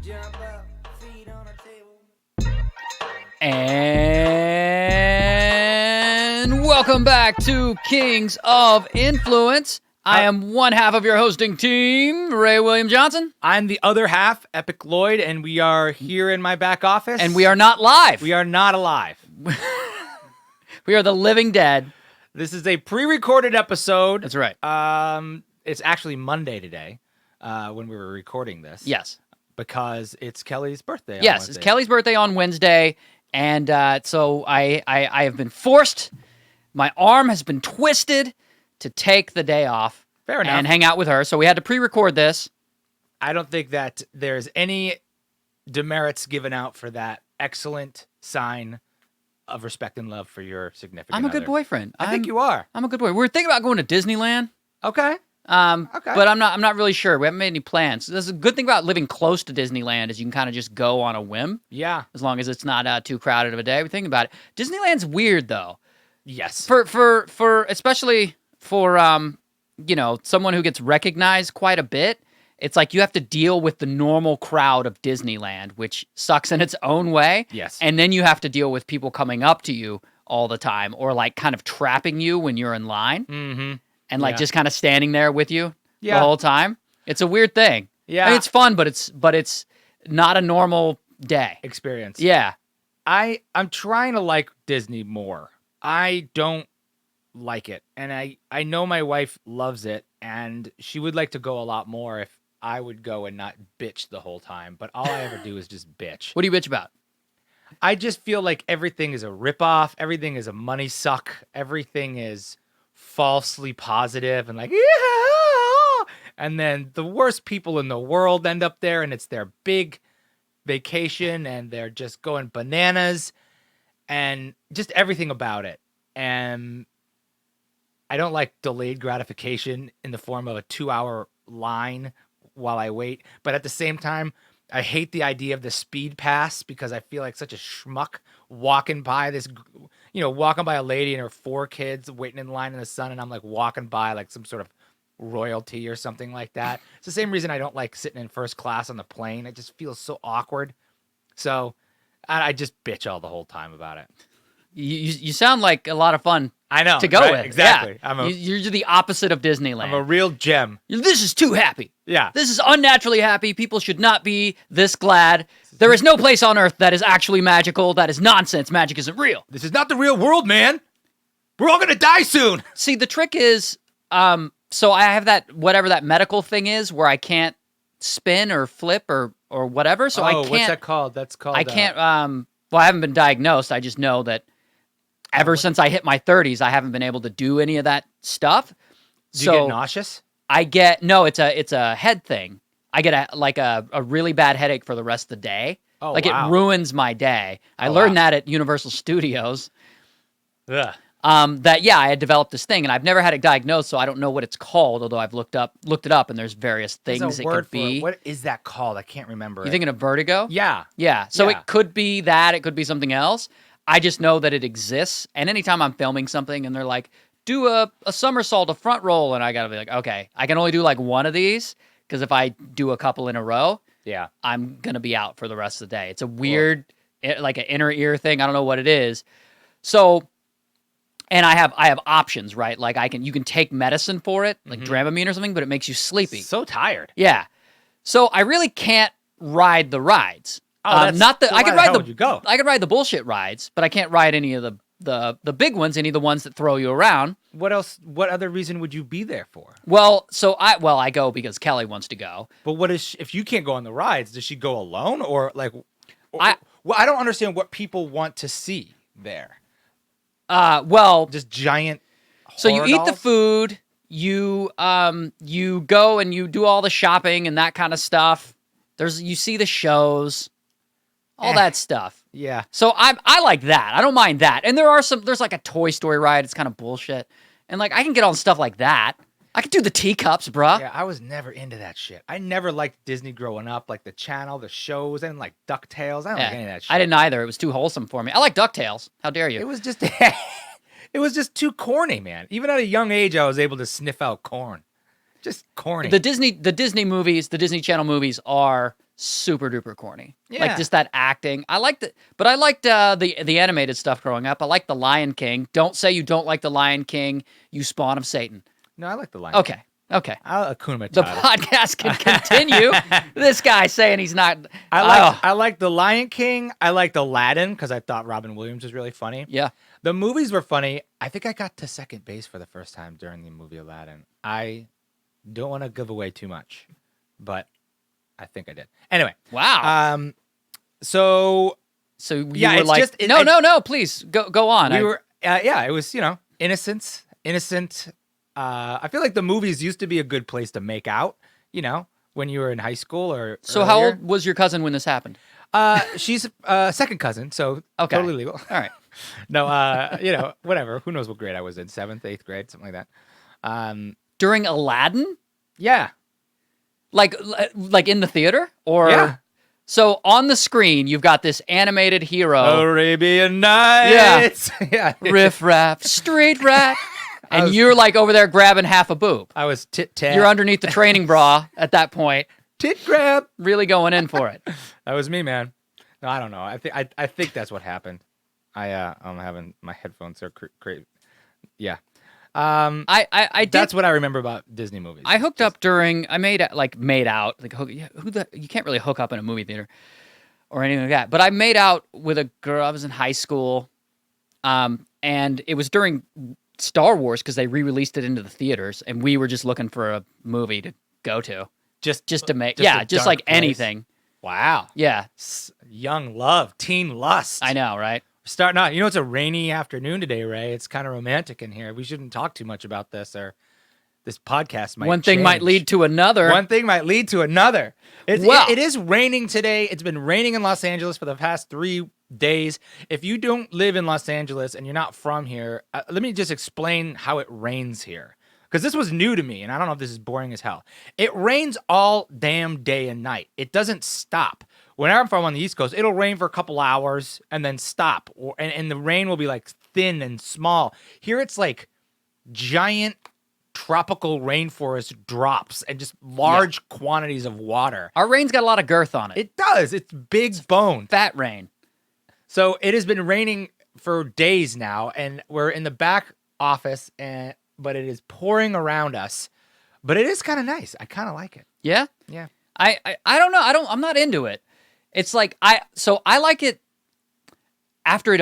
And welcome back to Kings of Influence. I am one half of your hosting team, Ray William Johnson. I'm the other half, Epic Lloyd, and we are here in my back office. And we are not live. We are not alive. We are the living dead. This is a pre-recorded episode. That's right. It's actually Monday today when we were recording this. Yes. Because it's Kelly's birthday on Yes, Wednesday. it's Kelly's birthday on Wednesday, and so I have been forced, my arm has been twisted to take the day off. Fair enough. And hang out with her, so we had to pre-record this. I don't think that there's any demerits given out for that excellent sign of respect and love for your significant I'm a other. good boyfriend. I think you are. I'm a good boy. We were thinking about going to Disneyland. Okay. Okay. But I'm not really sure. We haven't made any plans. There's a good thing about living close to Disneyland is you can kind of just go on a whim. Yeah. As long as it's not too crowded of a day. We're thinking about it. Disneyland's weird though. Yes. For especially for someone who gets recognized quite a bit. It's like you have to deal with the normal crowd of Disneyland, which sucks in its own way. Yes. And then you have to deal with people coming up to you all the time or like kind of trapping you when you're in line. Mm-hmm. And like just kind of standing there with you the Yeah. whole time. It's a weird thing. Yeah. I mean, it's fun, but it's not a normal day. Experience. Yeah. I'm trying to like Disney more. I don't like it. And I know my wife loves it, and she would like to go a lot more if I would go and not bitch the whole time. But all I ever do is just bitch. What do you bitch about? I just feel like everything is a ripoff. Everything is a money suck. Everything is falsely positive and like, yeah. And then the worst people in the world end up there, and it's their big vacation, and they're just going bananas, and just everything about it. And I don't like delayed gratification in the form of a 2-hour line while I wait. But at the same time, I hate the idea of the speed pass because I feel like such a schmuck walking by walking by a lady and her 4 kids waiting in line in the sun. And I'm like walking by like some sort of royalty or something like that. It's the same reason I don't like sitting in first class on the plane. It just feels so awkward. So I just bitch all the whole time about it. You sound like a lot of fun. I know to go right? with. Exactly. Yeah. You're the opposite of Disneyland. I'm a real gem. This is too happy. Yeah. This is unnaturally happy. People should not be this glad. There is no place on earth that is actually magical. That is nonsense. Magic isn't real. This is not the real world, man. We're all gonna die soon. See, the trick is, so I have that whatever that medical thing is where I can't spin or flip or whatever. So I can't. What's that called? That's called. I can't. Well, I haven't been diagnosed. I just know that ever since I hit my 30s, I haven't been able to do any of that stuff. Do you get nauseous? No, it's a head thing. I get a really bad headache for the rest of the day. Oh, It ruins my day. I learned that at Universal Studios. Ugh. I had developed this thing, and I've never had it diagnosed, so I don't know what it's called. Although I've looked it up, and there's various things it could be. What is that called? I can't remember. You thinking of vertigo? Yeah. Yeah. So Yeah. it could be that. It could be something else. I just know that it exists, and anytime I'm filming something, and they're like, "Do a somersault, a front roll," and I gotta be like, "Okay, I can only do like one of these because if I do a couple in a row, Yeah. I'm gonna be out for the rest of the day." It's a weird, like an inner ear thing. I don't know what it is. So, and I have options, right? Like you can take medicine for it, like Dramamine or something, but it makes you sleepy. So tired. Yeah. So I really can't ride the rides. Oh, not the. so I could why the ride hell would you go? I could ride the bullshit rides, but I can't ride any of the big ones, any of the ones that throw you around. What else? What other reason would you be there for? Well, I go because Kelly wants to go. But what is if you can't go on the rides? Does she go alone or like? I don't understand what people want to see there. Just giant. So you eat the dolls? food, you go and you do all the shopping and that kind of stuff. You see the shows, all that stuff. Yeah. So I like that. I don't mind that. And there's like a Toy Story ride. It's kind of bullshit. And like I can get on stuff like that. I could do the teacups, bruh. Yeah, I was never into that shit. I never liked Disney growing up, like the channel, the shows. I didn't like DuckTales. I don't like any of that shit. I didn't either. It was too wholesome for me. I like DuckTales. How dare you? It was just it was just too corny, man. Even at a young age, I was able to sniff out corn. Just corny. The Disney movies, the Disney Channel movies are super duper corny. Yeah. Like just that acting. I liked it, but I liked the animated stuff growing up. I liked The Lion King. Don't say you don't like The Lion King, you spawn of Satan. No, I like the line. Okay. I'll Akuna The Matata. podcast can continue. This guy saying he's not. I like The Lion King. I liked Aladdin because I thought Robin Williams was really funny. Yeah. The movies were funny. I think I got to second base for the first time during the movie Aladdin. I don't want to give away too much, but I think I did. Anyway. Wow. So you yeah, were it's like, just no, please go on. We were it was innocent. I feel like the movies used to be a good place to make out. When you were in high school or So how old was your cousin when this happened? She's second cousin, so Okay. totally legal. All right. No, whatever. Who knows what grade I was in? 7th, 8th grade, something like that. During Aladdin? Yeah. Like in the theater? Or Yeah. So on the screen you've got this animated hero, Arabian Nights. Yeah. riff raff, street rat, and you're like over there grabbing half a boob. I was tit-tat. You're underneath the training bra at that point, tit grab. really going in for it. That was me, man. No, I don't know. I think that's what happened. I'm having my headphones are crazy. Yeah. I did. That's what I remember about Disney movies. I hooked up during. I made out. Like you can't really hook up in a movie theater or anything like that. But I made out with a girl. I was in high school, and it was during Star Wars because they re-released it into the theaters, and we were just looking for a movie to go to, just to make, just a just dark like place. anything. Wow. Yeah, Young love, teen lust. I know, right? Starting out. It's a rainy afternoon today, Ray. It's kind of romantic in here. We shouldn't talk too much about this, or this podcast might. One thing might change. lead to another. One thing might lead to another. Well- It is raining today. It's been raining in Los Angeles for the past 3 days. If you don't live in Los Angeles and you're not from here, let me just explain how it rains here. Because this was new to me, and I don't know if this is boring as hell. It rains all damn day and night. It doesn't stop. Whenever I'm from on the East Coast, it'll rain for a couple hours and then stop. And the rain will be like thin and small. Here it's like giant tropical rainforest drops and just large quantities of water. Our rain's got a lot of girth on it. It does. It's big bone. Fat rain. So it has been raining for days now, and we're in the back office, but it is pouring around us. But it is kind of nice. I kind of like it. Yeah? Yeah. I don't know. I'm not into it. It's like I like it after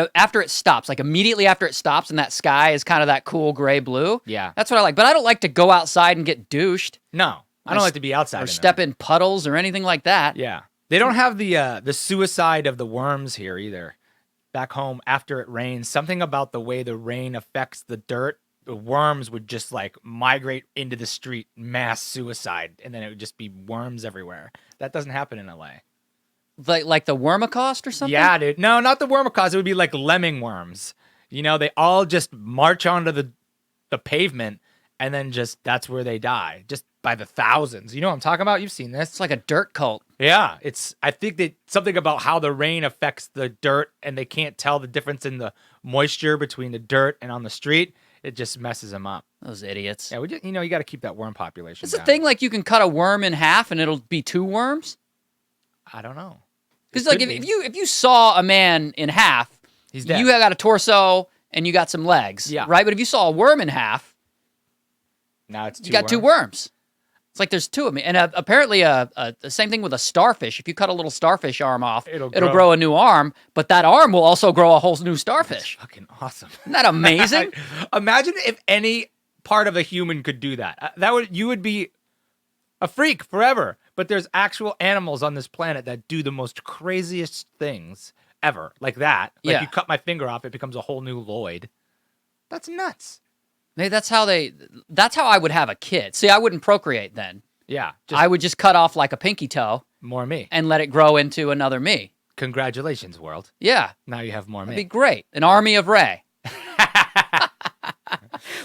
it stops, like immediately after it stops and that sky is kind of that cool gray blue. Yeah. That's what I like. But I don't like to go outside and get douched No, I don't like to be outside or step in puddles or anything like that. Yeah. They don't have the suicide of the worms here either. Back home after it rains, something about the way the rain affects the dirt, the worms would just like migrate into the street, mass suicide, and then it would just be worms everywhere. That doesn't happen in LA. Like the wormacost or something? Yeah, dude. No, not the wormacost. It would be like lemming worms. They all just march onto the pavement, and then that's where they die, just by the thousands. You know what I'm talking about? You've seen this. It's like a dirt cult. Yeah, I think that something about how the rain affects the dirt, and they can't tell the difference in the moisture between the dirt and on the street. It just messes them up. Those idiots. Yeah, you got to keep that worm population. It's a down. thing like you can cut a worm in half and it'll be 2 worms? I don't know. Because like if you saw a man in half, He's dead. You got a torso and you got some legs, Yeah. right? But if you saw a worm in half, Now it's you got 2 worms. It's like there's 2 of me. And apparently the same thing with a starfish. If you cut a little starfish arm off, it'll grow a new arm, but that arm will also grow a whole new starfish. That's fucking awesome. Isn't that amazing? Imagine if any part of a human could do that. You would be a freak forever. But there's actual animals on this planet that do the most craziest things ever, like that. Like Yeah. you cut my finger off, it becomes a whole new Lloyd. That's nuts. That's how I would have a kid. See, I wouldn't procreate then. Yeah, I would just cut off like a pinky toe more me. and let it grow into another me. Congratulations, world. Yeah. Now you have more me. That'd be great. An army of Ray.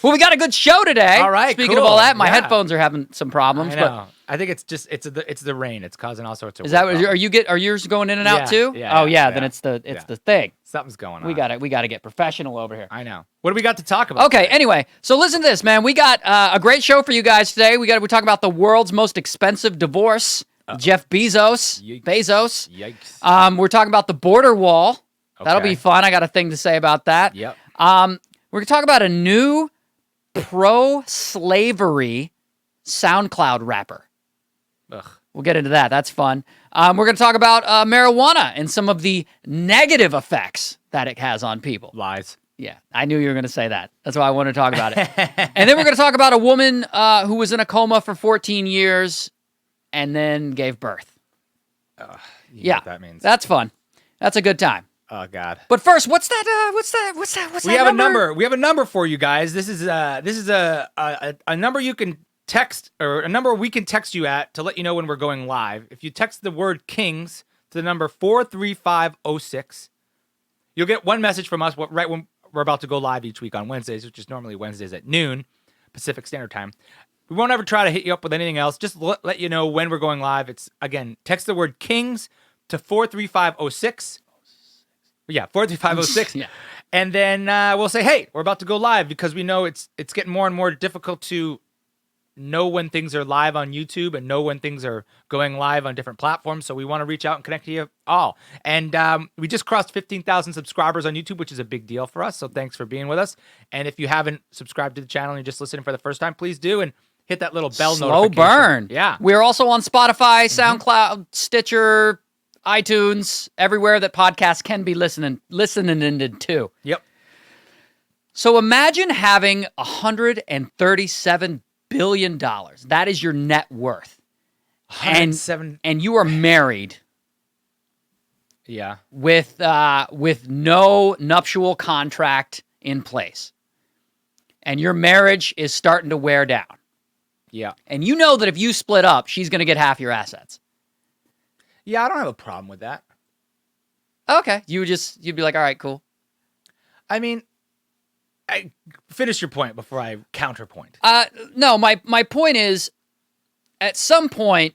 Well, we got a good show today. All right, Speaking of cool. all that, my Yeah. headphones are having some problems. I know. I think it's the rain. It's causing all sorts of. But is that weird problems. are yours going in and out Yeah, too? yeah, Oh yeah, then yeah. it's the thing. Something's going on? We got to get professional over here. I know. What do we got to talk about? Okay, today? anyway, so listen to this, man. We got a great show for you guys today. We're talking about the world's most expensive divorce. Jeff Bezos. Yikes. Bezos. Yikes. We're talking about the border wall. That'll Okay. be fun. I got a thing to say about that. Yep. We're going to talk about a new pro-slavery SoundCloud rapper. Ugh. We'll get into that. That's fun. We're going to talk about marijuana and some of the negative effects that it has on people. Lies. Yeah, I knew you were going to say that. That's why I wanted to talk about it. And then we're going to talk about a woman who was in a coma for 14 years and then gave birth. You know Yeah, what that means. that's fun. That's a good time. Oh God. But first, what's that? We have a number. We have a number for you guys. This is a number you can text, or a number we can text you at to let you know when we're going live. If you text the word Kings to the number 43506, you'll get one message from us right when we're about to go live each week on Wednesdays, which is normally Wednesdays at noon Pacific Standard Time. We won't ever try to hit you up with anything else. Just let you know when we're going live. It's, again, text the word Kings to 43506. Yeah, 43506. Yeah. And then we'll say, hey, we're about to go live, because we know it's getting more and more difficult to know when things are live on YouTube and know when things are going live on different platforms. So we want to reach out and connect to you all. And we just crossed 15,000 subscribers on YouTube, which is a big deal for us. So thanks for being with us. And if you haven't subscribed to the channel and you're just listening for the first time, please do, and hit that little bell Slow notification. burn. Yeah. We're also on Spotify, SoundCloud, Stitcher, iTunes, everywhere that podcasts can be listening to. Yep. So imagine having $137 billion. That is your net worth. 107. And you are married Yeah. with no nuptial contract in place. And your marriage is starting to wear down. Yeah. And you know that if you split up, she's going to get half your assets. Yeah, I don't have a problem with that. Okay. You'd be like, all right, cool. I mean, finish your point before I counterpoint. No, my point is, at some point,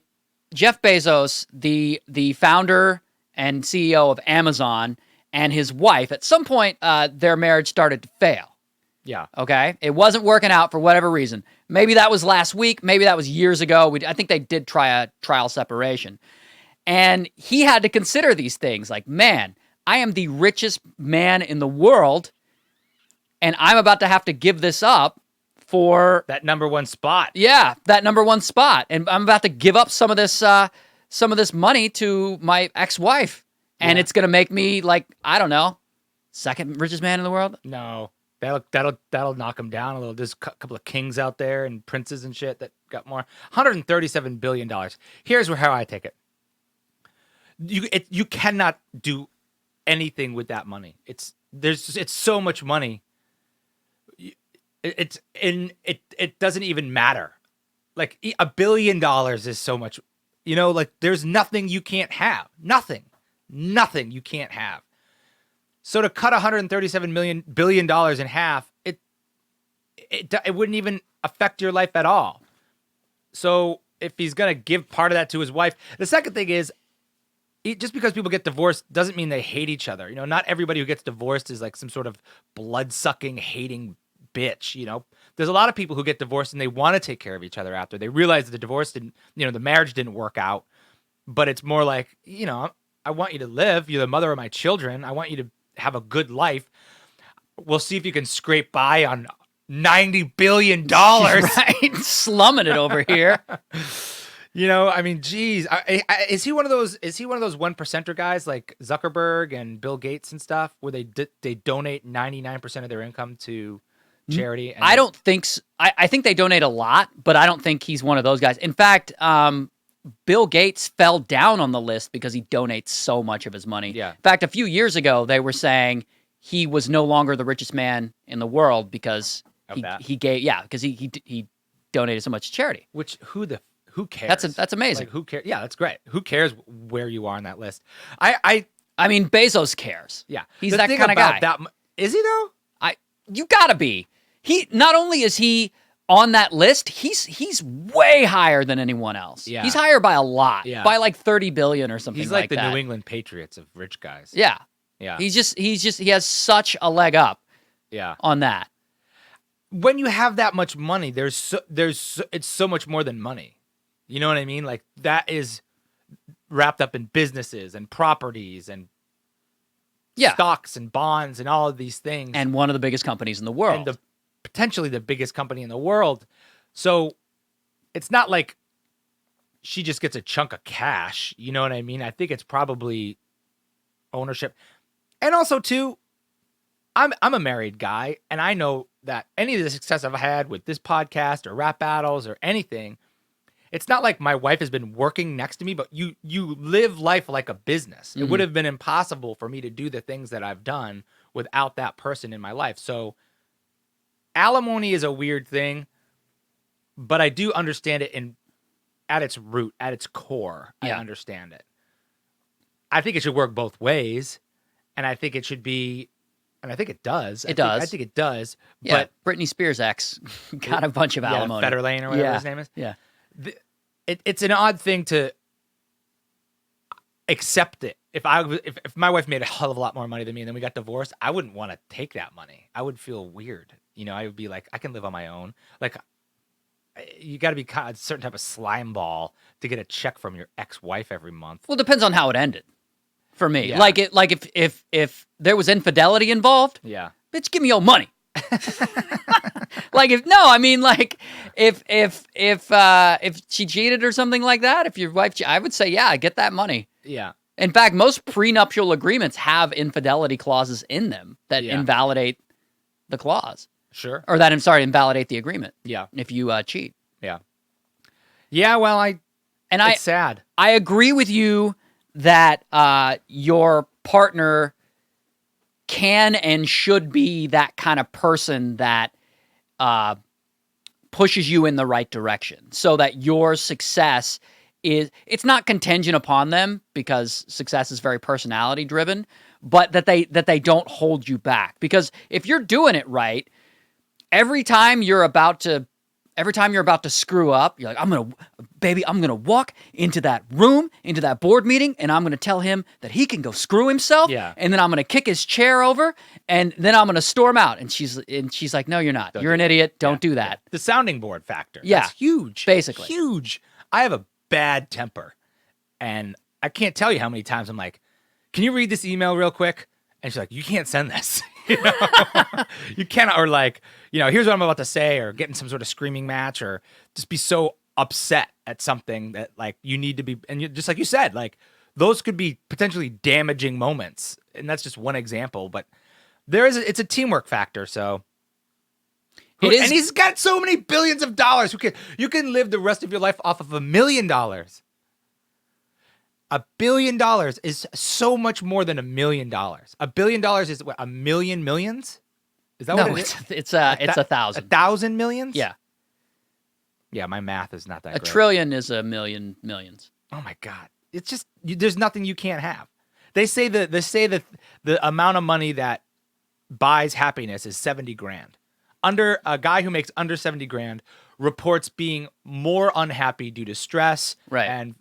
Jeff Bezos, the founder and CEO of Amazon, and his wife, at some point, their marriage started to fail. Yeah. Okay? It wasn't working out for whatever reason. Maybe that was last week. Maybe that was years ago. I think they did try a trial separation. And he had to consider these things like, man, I am the richest man in the world, and I'm about to have to give this up for That number one spot. yeah, that number one spot. And I'm about to give up some of this money to my ex-wife. And Yeah. it's going to make me, like, I don't know, second richest man in the world? No. That'll knock him down a little. There's a couple of kings out there and princes and shit that got more. $137 billion. Here's how I take it. You cannot do anything with that money. It's so much money. It doesn't even matter. Like $1 billion is so much. Like there's nothing you can't have. Nothing you can't have. So to cut $137 billion in half, it wouldn't even affect your life at all. So if he's gonna give part of that to his wife, the second thing is, just because people get divorced doesn't mean they hate each other. Not everybody who gets divorced is like some sort of blood-sucking, hating bitch. There's a lot of people who get divorced and they want to take care of each other after. They realize that the divorce didn't, the marriage didn't work out, but it's more like, I want you to live. You're the mother of my children. I want you to have a good life. We'll see if you can scrape by on $90 billion. Right? Slumming it over here. I mean, geez, is he one of those one percenter guys like Zuckerberg and Bill Gates and stuff, where they donate 99% of their income to charity? And I don't think so. I think they donate a lot, but I don't think he's one of those guys. In fact, Bill Gates fell down on the list because he donates so much of his money. Yeah. In fact, a few years ago, they were saying he was no longer the richest man in the world because he gave, because he donated so much to charity. Which who cares? That's amazing. Like, who cares? Yeah, that's great. Who cares where you are on that list? I mean, Bezos cares. Yeah, he's that kind of guy. Is he though? You gotta be. He not only is he on that list, he's way higher than anyone else. Yeah. He's higher by a lot. Yeah. By like 30 billion or something. He's like the that. New England Patriots of rich guys. Yeah. Yeah. He has such a leg up. Yeah. On that. When you have that much money, it's so much more than money. You know what I mean? Like that is wrapped up in businesses and properties and Yeah. stocks and bonds and all of these things. And one of the biggest companies in the world. And potentially the biggest company in the world. So it's not like she just gets a chunk of cash. You know what I mean? I think it's probably ownership. And also, too, I'm a married guy, and I know that any of the success I've had with this podcast or rap battles or anything, it's not like my wife has been working next to me, but you live life like a business. It would have been impossible for me to do the things that I've done without that person in my life. So alimony is a weird thing, but I do understand it at its root, at its core. Yeah. I understand it. I think it should work both ways, and I think it should be, and I think it does. I think it does. Yeah, But Britney Spears' ex got a bunch of alimony. Federlane or whatever his name is. Yeah. It's an odd thing to accept it. If my wife made a hell of a lot more money than me and then we got divorced, I wouldn't want to take that money. I would feel weird. You know, I would be like, I can live on my own. Like, you got to be a certain type of slime ball to get a check from your ex-wife every month. Well, it depends on how it ended. For me, Yeah. like if there was infidelity involved, Yeah. bitch, give me your money. Like if she cheated or something like that, if your wife, I would say, yeah, get that money. Yeah. In fact, most prenuptial agreements have infidelity clauses in them that invalidate the clause. Sure. Or that, I'm sorry, invalidate the agreement. Yeah. If you cheat. Yeah. Yeah, well, it's sad. I agree with you that your partner can and should be that kind of person that pushes you in the right direction so that your success it's not contingent upon them because success is very personality driven, but that they don't hold you back. Because if you're doing it right, every time you're about to screw up, you're like, I'm going to walk into that room, into that board meeting, and I'm going to tell him that he can go screw himself. Yeah. And then I'm going to kick his chair over, and then I'm going to storm out. And she's like, no, you're not. You're an idiot. Don't do that. The sounding board factor. Yeah. That's huge. Basically. Huge. I have a bad temper, and I can't tell you how many times I'm like, can you read this email real quick? And she's like, you can't send this. You know? You cannot, or like, here's what I'm about to say, or get in some sort of screaming match, or just be so upset at something that like you need to be, and just like you said, like those could be potentially damaging moments, and that's just one example. But it's a teamwork factor. So It is, and he's got so many billions of dollars. You can live the rest of your life off of $1 million. $1 billion is so much more than $1 million. $1 billion is what, a million millions? Is that what it is? It's 1,000. 1,000 millions? Yeah. Yeah, my math is not that A great. trillion is a million millions. Oh my God. It's just, there's nothing you can't have. They say that the amount of money that buys happiness is 70 grand. Under a guy who makes under 70 grand reports being more unhappy due to stress and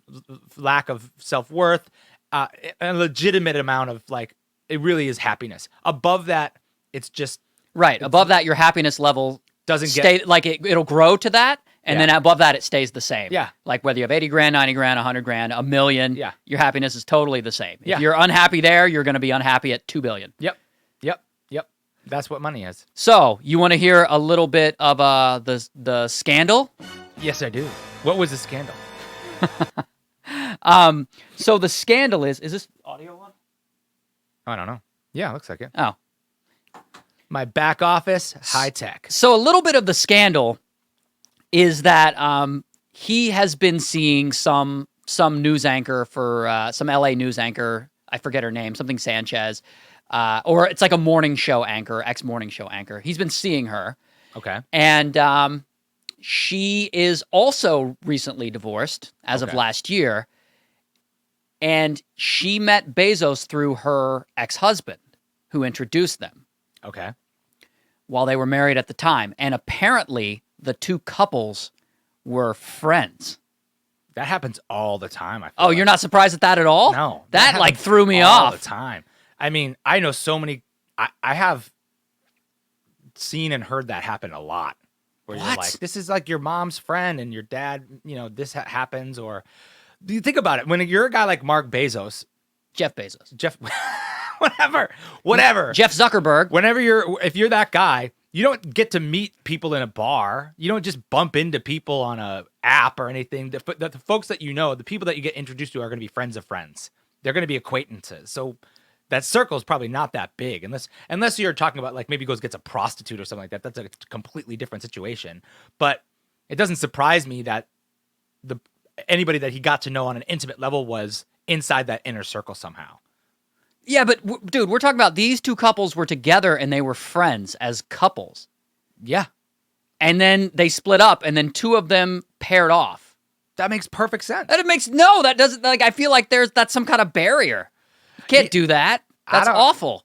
lack of self-worth, a legitimate amount of like, it really is happiness. Above that, it's just above that, your happiness level doesn't get like it'll grow to that, and then above that, it stays the same. Yeah, like whether you have 80 grand, 90 grand, 100 grand, $1 million. Yeah, your happiness is totally the same. Yeah. If you're unhappy there, you're going to be unhappy at 2 billion. Yep. That's what money is. So you want to hear a little bit of the scandal? Yes, I do. What was the scandal? So the scandal is this audio on? I don't know. Yeah, looks like it. Oh. My back office, high tech. So a little bit of the scandal is that he has been seeing some news anchor for some LA news anchor. I forget her name, something Sanchez. Or it's like a morning show anchor, ex-morning show anchor. He's been seeing her. Okay. And she is also recently divorced as of last year. And she met Bezos through her ex-husband, who introduced them. Okay. While they were married at the time. And apparently, the two couples were friends. That happens all the time. I feel Oh, you're not surprised at that at all? No. That like threw me all off. the time. I mean, I know so many. I have seen and heard that happen a lot. Where you're like, this is like your mom's friend and your dad, this happens, or Do you think about it? When you're a guy like Mark Bezos, Jeff Bezos. Jeff, whatever. Jeff Zuckerberg. If you're that guy, you don't get to meet people in a bar. You don't just bump into people on a app or anything. The folks that you know, the people that you get introduced to are going to be friends of friends. They're going to be acquaintances. So that circle is probably not that big unless you're talking about like maybe gets a prostitute or something like that. That's a completely different situation. But it doesn't surprise me that anybody that he got to know on an intimate level was inside that inner circle somehow. Yeah, but dude, we're talking about these two couples were together and they were friends as couples. Yeah. And then they split up and then two of them paired off. That makes perfect sense. That doesn't, like, I feel like that's some kind of barrier. You can't do that. That's awful.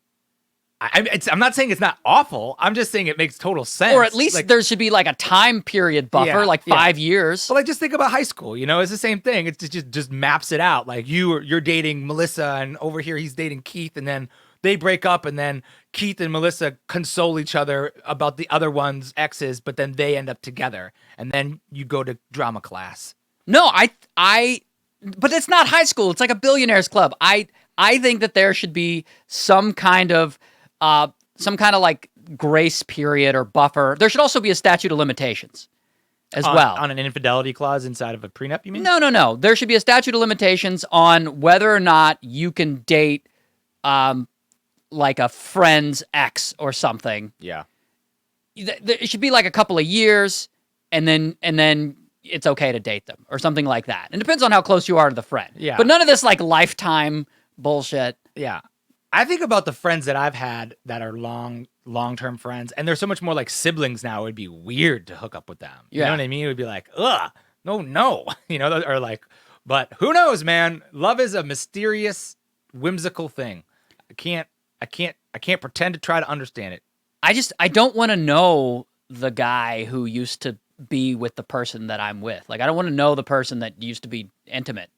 I'm not saying it's not awful. I'm just saying it makes total sense. Or at least there should be like a time period buffer, 5 years. Well, like just think about high school. It's the same thing. It's just maps it out. Like you're dating Melissa, and over here he's dating Keith, and then they break up, and then Keith and Melissa console each other about the other one's exes, but then they end up together, and then you go to drama class. No, but it's not high school. It's like a Billionaires club. I think that there should be some kind of like grace period or buffer. There should also be a statute of limitations as well. On an infidelity clause inside of a prenup, you mean? No. There should be a statute of limitations on whether or not you can date like a friend's ex or something. Yeah. It should be like a couple of years, and then it's okay to date them or something like that. It depends on how close you are to the friend. Yeah. But none of this like lifetime bullshit. Yeah. I think about the friends that I've had that are long-term friends, and they're so much more like siblings now. It would be weird to hook up with them. You know what I mean? It would be like, ugh, no. Or like, but who knows, man? Love is a mysterious, whimsical thing. I can't pretend to try to understand it. I don't want to know the guy who used to be with the person that I'm with. Like, I don't want to know the person that used to be intimate.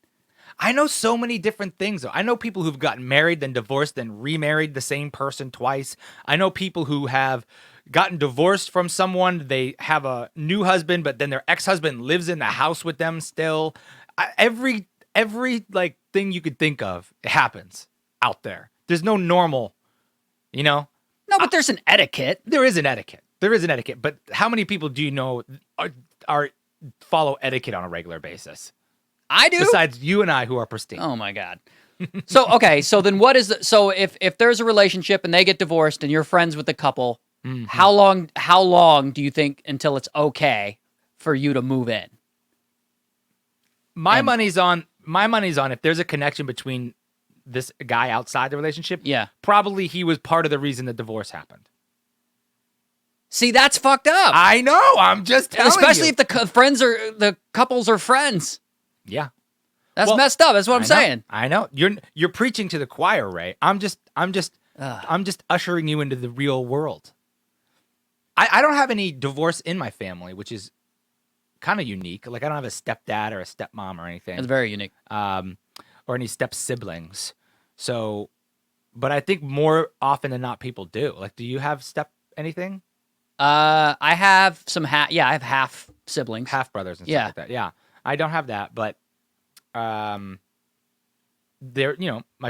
I know so many different things, though. I know people who've gotten married, then divorced, then remarried the same person twice. I know people who have gotten divorced from someone. They have a new husband, but then their ex-husband lives in the house with them still. Every like thing you could think of happens out there. There's no normal, No, but there's an etiquette. There is an etiquette. But how many people do you know are follow etiquette on a regular basis? I do. Besides you and I, who are pristine. Oh my God. So then what is if there's a relationship and they get divorced and you're friends with the couple, how long do you think until it's okay for you to move in? My money's on if there's a connection between this guy outside the relationship. Yeah. Probably he was part of the reason the divorce happened. See, that's fucked up. I know. I'm just telling you. Especially if the couples are friends. Yeah. That's messed up. That's what I'm saying. I know. You're preaching to the choir, Ray. I'm just ushering you into the real world. I don't have any divorce in my family, which is kind of unique. Like I don't have a stepdad or a stepmom or anything. It's very unique. Or any step siblings. So, but I think more often than not people do. Like, do you have anything? I have some I have half siblings. Half brothers and stuff like that. Yeah. I don't have that, but my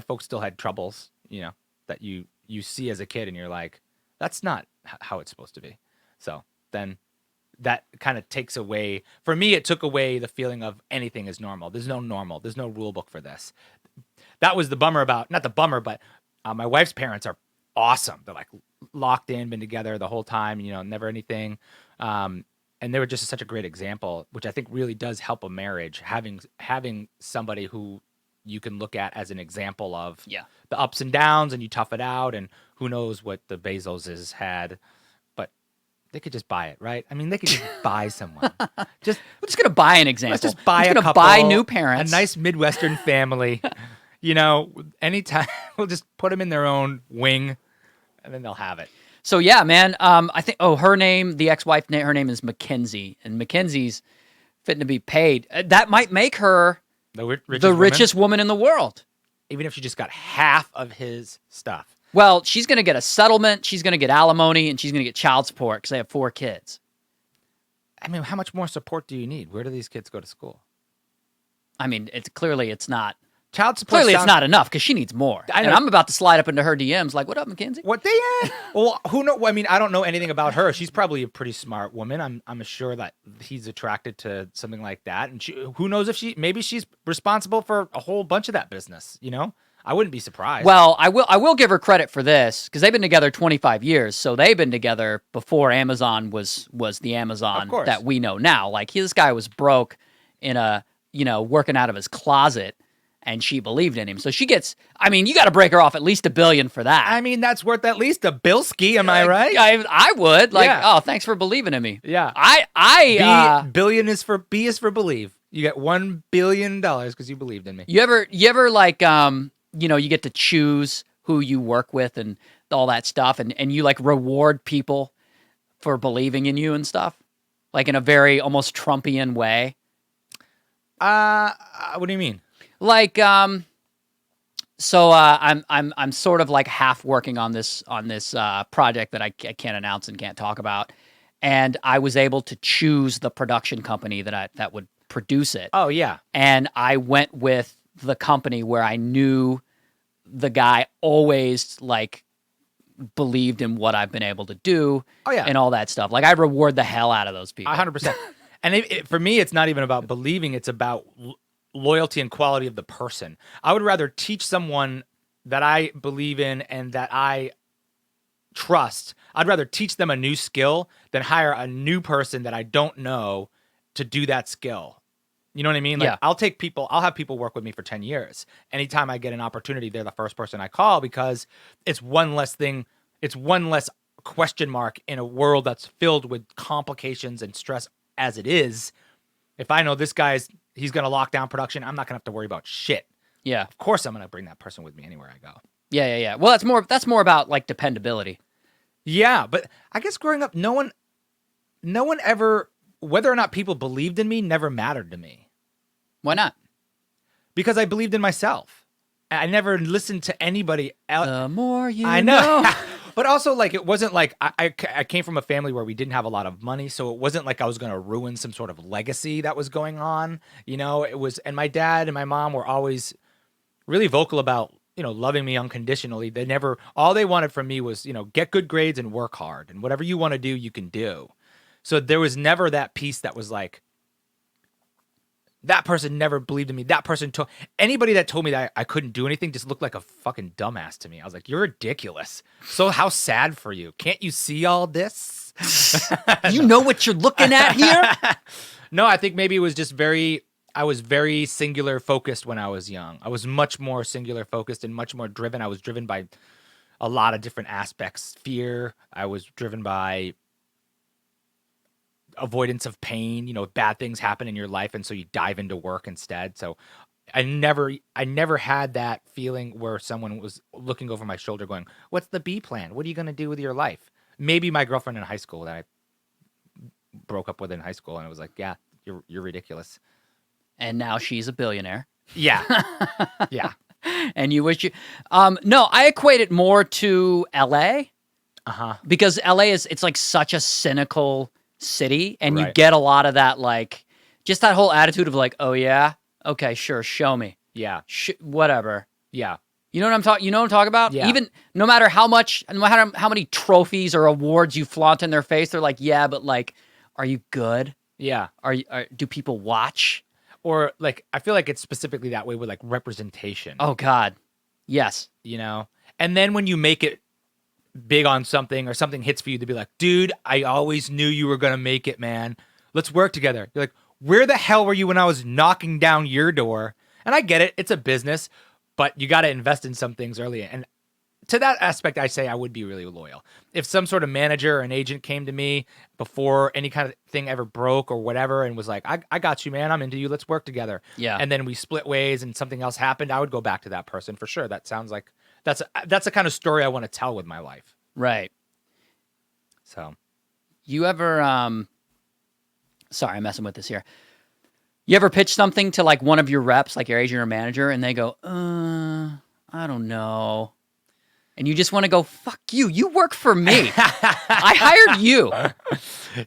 folks still had troubles, that you see as a kid and you're like, that's not how it's supposed to be. So then that kind of takes away, for me, it took away the feeling of anything is normal. There's no normal. There's no rule book for this. That was the bummer not the bummer, but my wife's parents are awesome. They're like locked in, been together the whole time, never anything. And they were just such a great example, which I think really does help a marriage, having somebody who you can look at as an example of the ups and downs, and you tough it out, and who knows what the Bezoses had, but they could just buy it, right? I mean, they could just buy someone. We're just going to buy an example. Let's just buy a couple. Buy new parents. A nice Midwestern family. Anytime, we'll just put them in their own wing, and then they'll have it. So yeah, man. I think. Her name, the ex-wife, her name is Mackenzie, and Mackenzie's fitting to be paid. That might make her the richest woman in the world, even if she just got half of his stuff. Well, she's going to get a settlement. She's going to get alimony, and she's going to get child support because they have 4 kids. I mean, how much more support do you need? Where do these kids go to school? I mean, it's not. Child support. Clearly, it's not enough because she needs more. I know. And I'm about to slide up into her DMs like, "What up, Mackenzie?" What they at? Well, who know? I mean, I don't know anything about her. She's probably a pretty smart woman. I'm sure that he's attracted to something like that. And who knows if maybe she's responsible for a whole bunch of that business. You know, I wouldn't be surprised. Well, I will give her credit for this because they've been together 25 years. So they've been together before Amazon was the Amazon that we know now. Like this guy was broke in working out of his closet. And she believed in him. So she gets, I mean, you got to break her off at least $1 billion for that. I mean, that's worth at least a Bilski, am I right? I would. Like, oh, thanks for believing in me. Yeah. Billion is for, B is for believe. You get $1 billion because you believed in me. You ever like, you get to choose who you work with and all that stuff. And you like reward people for believing in you and stuff? Like in a very almost Trumpian way? What do you mean? Like, so I'm sort of like half working on this project that I can't announce and can't talk about, and I was able to choose the production company that would produce it. Oh yeah, and I went with the company where I knew the guy always like believed in what I've been able to do. Oh yeah, and all that stuff. Like I reward the hell out of those people. 100%. And for me, it's not even about believing; it's about loyalty and quality of the person. I would rather teach someone that I believe in and that I trust. I'd rather teach them a new skill than hire a new person that I don't know to do that skill. You know what I mean? Like I'll have people work with me for 10 years. Anytime I get an opportunity, they're the first person I call because it's one less thing. It's one less question mark in a world that's filled with complications and stress as it is. If I know this he's going to lock down production, I'm not going to have to worry about shit. Yeah. Of course I'm going to bring that person with me anywhere I go. Yeah. Well, that's more about like dependability. Yeah, but I guess growing up, no one ever, whether or not people believed in me never mattered to me. Why not? Because I believed in myself. I never listened to anybody else. The more you I know. But also, like, it wasn't like I came from a family where we didn't have a lot of money, so it wasn't like I was going to ruin some sort of legacy that was going on. You know, it was, and my dad and my mom were always really vocal about, loving me unconditionally. All they wanted from me was, get good grades and work hard, and whatever you want to do, you can do. So there was never that piece that was like, that person never believed in me. That person anybody that told me that I couldn't do anything just looked like a fucking dumbass to me. I was like, you're ridiculous. So how sad for you. Can't you see all this? You know what you're looking at here? No, I think maybe it was just I was very singular focused when I was young. I was much more singular focused and much more driven. I was driven by a lot of different aspects. Fear. I was driven by avoidance of pain. Bad things happen in your life, and so you dive into work instead. So I never had that feeling where someone was looking over my shoulder going, what's the B plan? What are you going to do with your life? Maybe my girlfriend in high school that I broke up with in high school, and I was like, yeah, you're ridiculous. And now she's a billionaire. Yeah. Yeah. And you wish you no, I equate it more to LA. Because LA it's like such a cynical city, and you get a lot of that, like just that whole attitude of like, oh yeah, okay, sure, show me. Yeah. Whatever. Yeah. You know what I'm talking about? Yeah. Even no matter how many trophies or awards you flaunt in their face, they're like, yeah, but like, are you good? Yeah. Do people watch? Or like, I feel like it's specifically that way with like representation. Oh God. Yes. And then when you make it big on something or something hits for you to be like, dude, I always knew you were going to make it, man. Let's work together. You're like, where the hell were you when I was knocking down your door? And I get it. It's a business, but you got to invest in some things early. And to that aspect, I say I would be really loyal. If some sort of manager or an agent came to me before any kind of thing ever broke or whatever and was like, I got you, man. I'm into you. Let's work together. Yeah. And then we split ways and something else happened, I would go back to that person for sure. That sounds like that's the kind of story I want to tell with my life. Right. So you ever sorry, I'm messing with this here. You ever pitch something to like one of your reps, like your agent or manager, and they go, I don't know. And you just want to go, fuck you. You work for me. I hired you.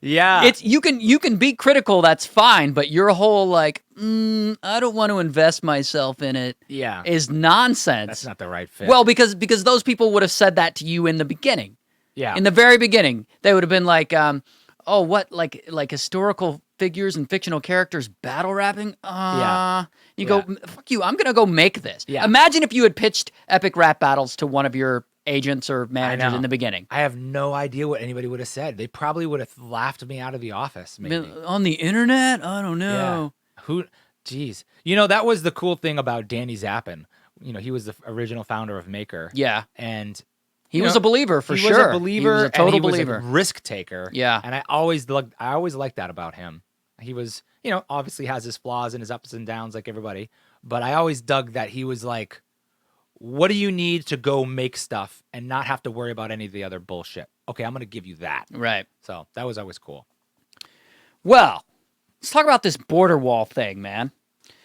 Yeah. It's you can be critical, that's fine, but your whole like, I don't want to invest myself in it Yeah. is nonsense. That's not the right fit. Well, because those people would have said that to you in the beginning. yeah. In the very beginning, they would have been like, oh, what, like historical figures and fictional characters battle rapping? Yeah. You go, fuck you, I'm going to go make this. Yeah. Imagine if you had pitched epic rap battles to one of your agents or managers know. in the beginning. I have no idea what anybody would have said. They probably would have laughed me out of the office, maybe. On the internet? I don't know. Yeah. Jeez. You know, that was the cool thing about Danny Zappin. You know, he was the original founder of Maker. Yeah. And he was a believer for sure. He was a believer. He was a total and he believer. Was a risk taker. Yeah. And I always liked that about him. He was, you know, obviously has his flaws and his ups and downs like everybody. But I always dug that he was like, what do you need to go make stuff and not have to worry about any of the other bullshit? Okay, I'm going to give you that. Right. So that was always cool. Well, let's talk about this border wall thing, man.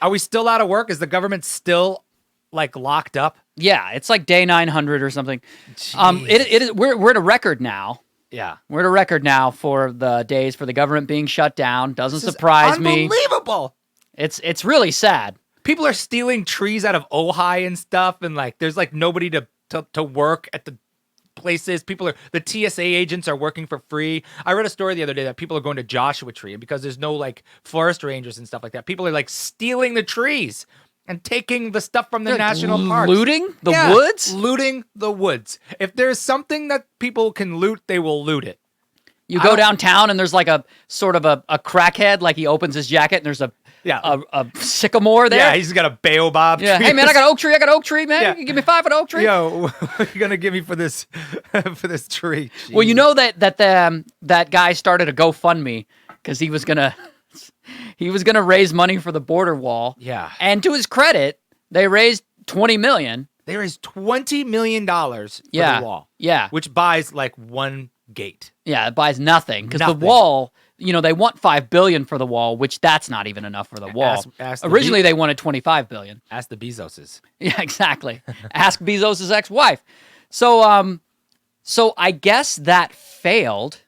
Are we still out of work? Is the government still like locked up? Yeah, it's like day 900 or something. Jeez. It is. We're at a record now. Yeah. We're at a record now for the days for the government being shut down. Doesn't surprise me. Unbelievable. It's really sad. People are stealing trees out of Ojai and stuff, and like there's like nobody to work at the places. The TSA agents are working for free. I read a story the other day that people are going to Joshua Tree, and because there's no like forest rangers and stuff like that, people are like stealing the trees and taking the stuff from the national parks. Looting the woods? Looting the woods. If there's something that people can loot, they will loot it. You go downtown and there's like a sort of a crackhead, like he opens his jacket and there's a sycamore there. Yeah, he's got a baobab tree. Yeah. Hey man, I got an oak tree, man. Yeah. You can give me 5 for the oak tree. Yo, what are you gonna give me for this for this tree? Jeez. Well, you know that guy started a GoFundMe because he was gonna raise money for the border wall. Yeah. And to his credit, they raised $20 million. There is $20 million for the wall. Yeah. Which buys like one gate. Yeah, it buys nothing because the wall, you know, they want $5 billion for the wall, which that's not even enough for the wall. Originally, they wanted $25 billion. Ask the Bezoses. Yeah, exactly. Ask Bezos' ex-wife. So I guess that failed.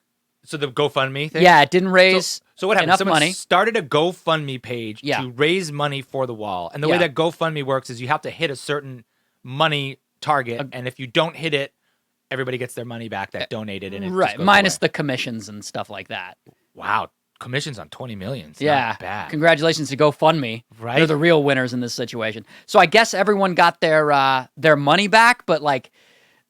So the GoFundMe thing? Yeah, it didn't raise so what happened? enough Someone money. started a GoFundMe page to raise money for the wall. And the way that GoFundMe works is you have to hit a certain money target. And if you don't hit it, everybody gets their money back that donated. And it just goes minus away. the commissions and stuff like that. Wow. Commissions on 20 million. Not bad. Congratulations to GoFundMe. Right. They're the real winners in this situation. So I guess everyone got their money back, but like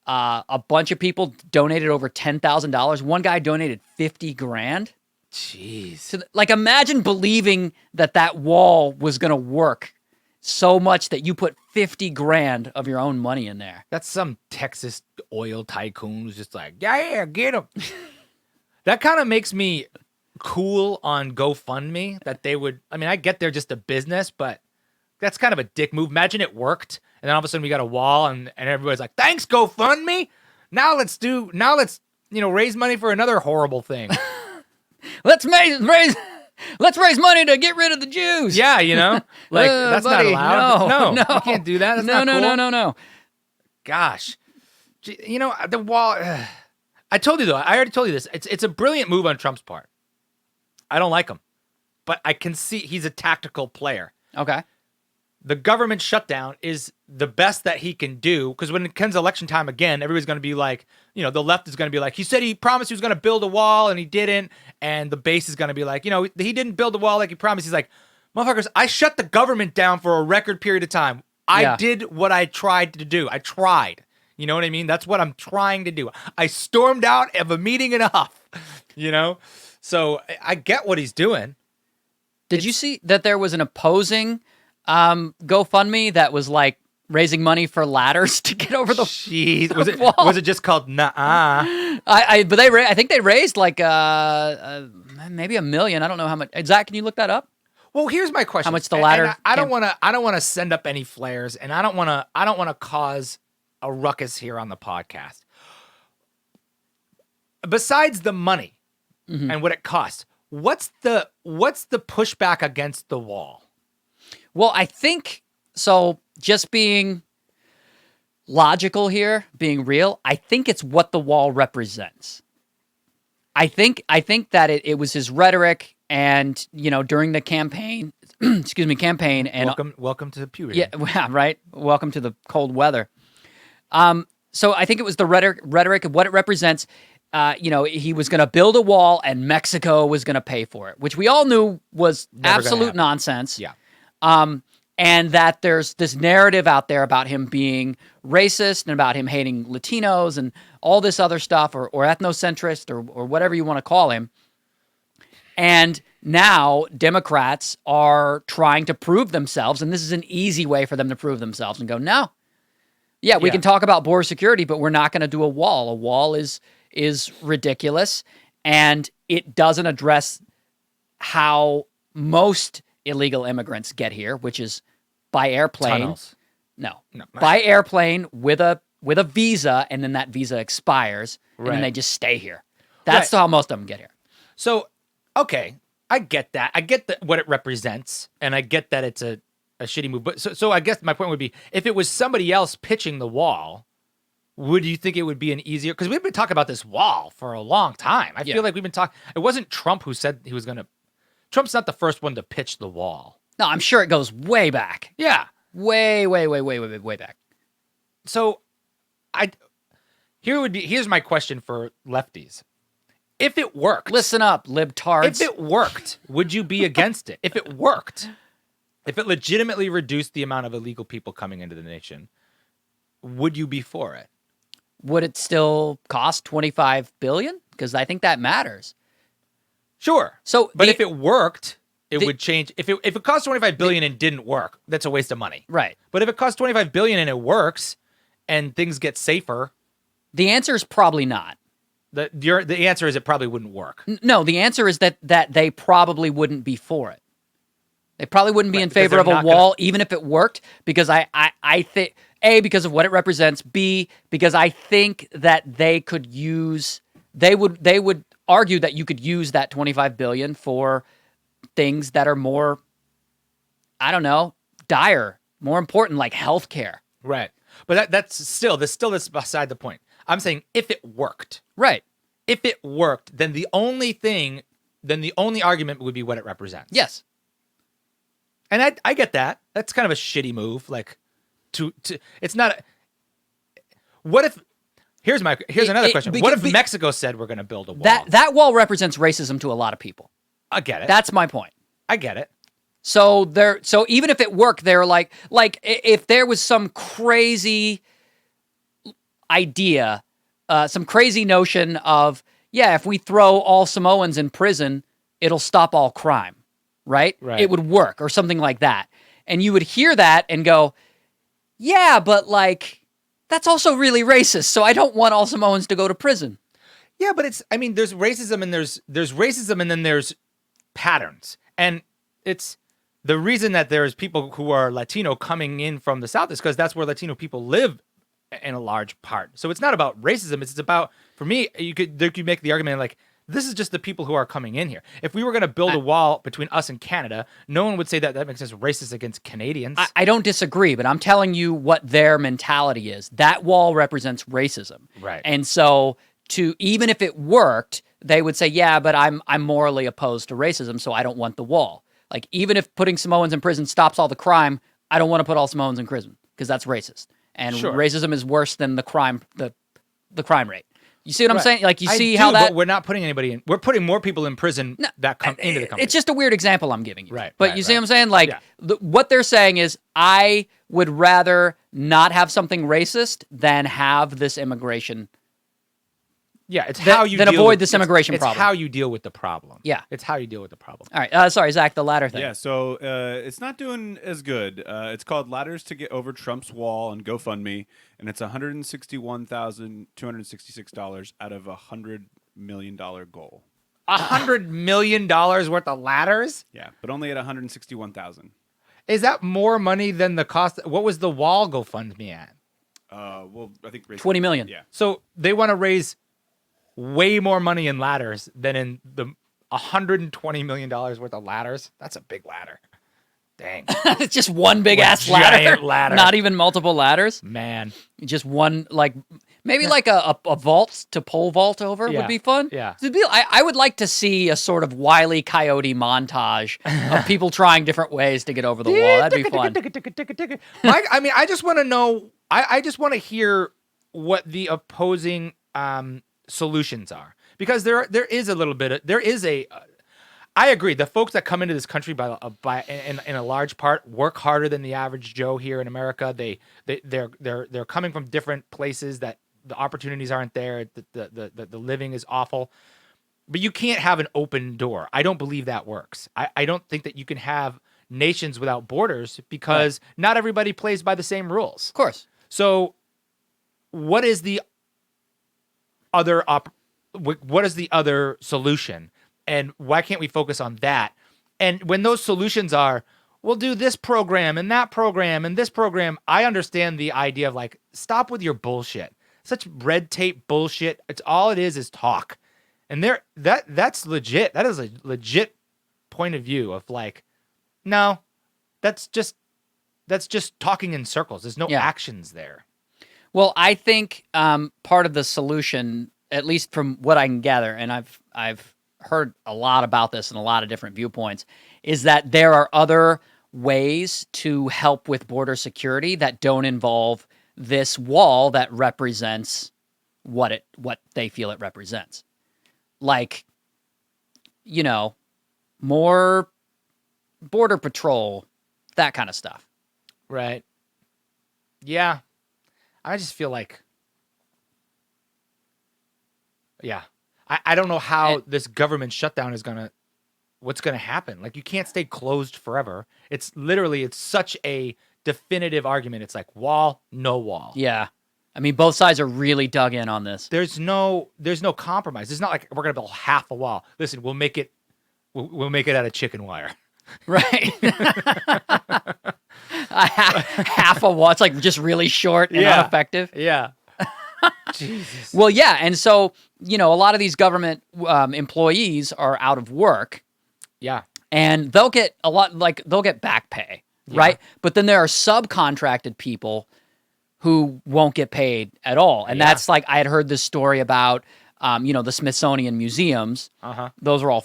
a bunch of people donated over $10,000. One guy donated 50 grand. Jeez. So like imagine believing that wall was going to work so much that you put 50 grand of your own money in there. That's some Texas oil tycoon who's just like, yeah, get him. That kind of makes me cool on GoFundMe that they would. I mean, I get they're just a business, but that's kind of a dick move. Imagine it worked, and then all of a sudden we got a wall, and everybody's like, thanks, GoFundMe. Now let's raise money for another horrible thing. Let's raise money to get rid of the Jews. Yeah, you know, like that's buddy, not allowed. No, you can't do that. That's not cool. No. Gosh, you know the wall. I told you though. I already told you this. It's a brilliant move on Trump's part. I don't like him, but I can see he's a tactical player. Okay. The government shutdown is the best that he can do because when it comes election time again, everybody's going to be like, you know, the left is going to be like, he said he promised he was going to build a wall and he didn't. And the base is going to be like, you know, he didn't build a wall like he promised. He's like, motherfuckers, I shut the government down for a record period of time. I did what I tried to do. I tried. You know what I mean? That's what I'm trying to do. I stormed out of a meeting and a half, you know? So I get what he's doing. Did you see that there was an opposing GoFundMe that was like raising money for ladders to get over the Jeez. wall? Was it just called Nah-uh? I think they raised like maybe $1 million. I don't know how much. Zach, can you look that up? Well, here's my question. How much the ladder? And I don't want to send up any flares, and I don't want to cause a ruckus here on the podcast. Besides the money and what it costs, what's the pushback against the wall? Well, I think so. Just being logical here, being real, I think it's what the wall represents. think that it was his rhetoric, and during the campaign, campaign, and welcome to puberty. yeah, right. Welcome to the cold weather. So I think it was the rhetoric of what it represents. He was going to build a wall, and Mexico was going to pay for it, which we all knew was absolute nonsense. Yeah. And that there's this narrative out there about him being racist and about him hating Latinos and all this other stuff, or ethnocentrist, or whatever you want to call him. And now Democrats are trying to prove themselves, and this is an easy way for them to prove themselves and go, no. Yeah, we can talk about border security, but we're not going to do a wall. A wall is ridiculous, and it doesn't address how most illegal immigrants get here, which is by airplane. Tunnels. No. By airplane with a visa, and then that visa expires, and then they just stay here. That's how most of them get here. So, okay, I get that. I get what it represents, and I get that it's a shitty move. But so I guess my point would be, if it was somebody else pitching the wall, would you think it would be an easier? Because we've been talking about this wall for a long time. I feel like we've been talking. It wasn't Trump who said he was going to. Trump's not the first one to pitch the wall. No, I'm sure it goes way back. Yeah, way back. So, here's my question for lefties. If it worked, listen up, libtards. If it worked, would you be against it? If it worked, if it legitimately reduced the amount of illegal people coming into the nation, would you be for it? Would it still cost $25 billion? Because I think that matters. Sure. So, but if it worked, it would change. If it cost $25 billion and didn't work, that's a waste of money. Right. But if it costs $25 billion and it works, and things get safer, the answer is probably not. The answer is it probably wouldn't work. No, the answer is that they probably wouldn't be for it. They probably wouldn't be in favor of a wall, even if it worked, because I think, A, because of what it represents, B, because I think that they would argue that you could use that $25 billion for things that are more, I don't know, dire, more important, like healthcare. Right. But that's still beside the point. I'm saying if it worked. Right. If it worked, then the only argument would be what it represents. Yes. And I get that. That's kind of a shitty move. Like, it's not. What if? Here's another question. What if Mexico said we're going to build a wall? That wall represents racism to a lot of people. I get it. That's my point. I get it. So even if it worked, they're like if there was some crazy idea, some crazy notion of, if we throw all Samoans in prison, it'll stop all crime, right? It would work, or something like that. And you would hear that and go, yeah, but like, that's also really racist, so I don't want all Samoans to go to prison. Yeah, but there's racism, and there's racism, and then there's patterns. And it's the reason that there's people who are Latino coming in from the South is because that's where Latino people live in a large part. So it's not about racism. It's about, for me, you could make the argument like, this is just the people who are coming in here. If we were going to build a wall between us and Canada, no one would say that makes us racist against Canadians. I don't disagree, but I'm telling you what their mentality is. That wall represents racism. Right. And so even if it worked, they would say, yeah, but I'm morally opposed to racism, so I don't want the wall. Like, even if putting Samoans in prison stops all the crime, I don't want to put all Samoans in prison because that's racist. And racism is worse than the crime rate. You see what I'm saying? Like, you see how that... But we're not putting anybody in. We're putting more people in prison that come into the country. It's just a weird example I'm giving you. Right. But you see what I'm saying? Like, what they're saying is, I would rather not have something racist than have this immigration... Yeah, it's how you then avoid this immigration problem. It's how you deal with the problem. Yeah. It's how you deal with the problem. All right. Sorry, Zach, the ladder thing. Yeah, so it's not doing as good. It's called Ladders to Get Over Trump's Wall on Gofundme, and it's $161,266 out of $100 million goal. $100 million worth of ladders? Yeah, but only at $161,000. Is that more money than the cost? What was the wall GoFundMe at? Well, I think $20 million. Yeah. So they want to raise way more money in ladders than in the $120 million worth of ladders. That's a big ladder. Dang. It's just one big ass ladder. Ladder. Not even multiple ladders. Man. Just one, like, Maybe like a vault to pole vault over Yeah. would be fun. Yeah. I would like to see a sort of Wile E. Coyote montage of people trying different ways to get over the wall. That'd be fun. Mike, I mean, I just want to know. I just want to hear what the opposing solutions are, because there is a little bit of, there is a. I agree. The folks that come into this country in a large part work harder than the average Joe here in America. They're coming from different places that the opportunities aren't there. The living is awful. But you can't have an open door. I don't believe that works. I don't think that you can have nations without borders, because not everybody plays by the same rules. Of course. So what is the other solution? And why can't we focus on that? And when those solutions are, we'll do this program and that program and this program, I understand the idea of like, stop with your bullshit. Such red tape bullshit. It's all it is talk. And that's legit. That is a legit point of view of like, no, that's just talking in circles. There's no actions there. Well, I think part of the solution, at least from what I can gather, and I've heard a lot about this and a lot of different viewpoints, is that there are other ways to help with border security that don't involve this wall that represents what they feel it represents. Like, more border patrol, that kind of stuff. Right. Yeah. I just feel like, I don't know how this government shutdown is what's going to happen. Like, you can't stay closed forever. It's such a definitive argument. It's like wall, no wall. Yeah. I mean, both sides are really dug in on this. There's no compromise. It's not like we're going to build half a wall. Listen, we'll make it out of chicken wire. Right. Half a wall. It's like just really short and ineffective. Yeah. Jesus. Well, yeah. And so, a lot of these government employees are out of work. Yeah. And they'll get they'll get back pay, right? But then there are subcontracted people who won't get paid at all. And that's like, I had heard this story about, the Smithsonian museums. Uh-huh. Those are all,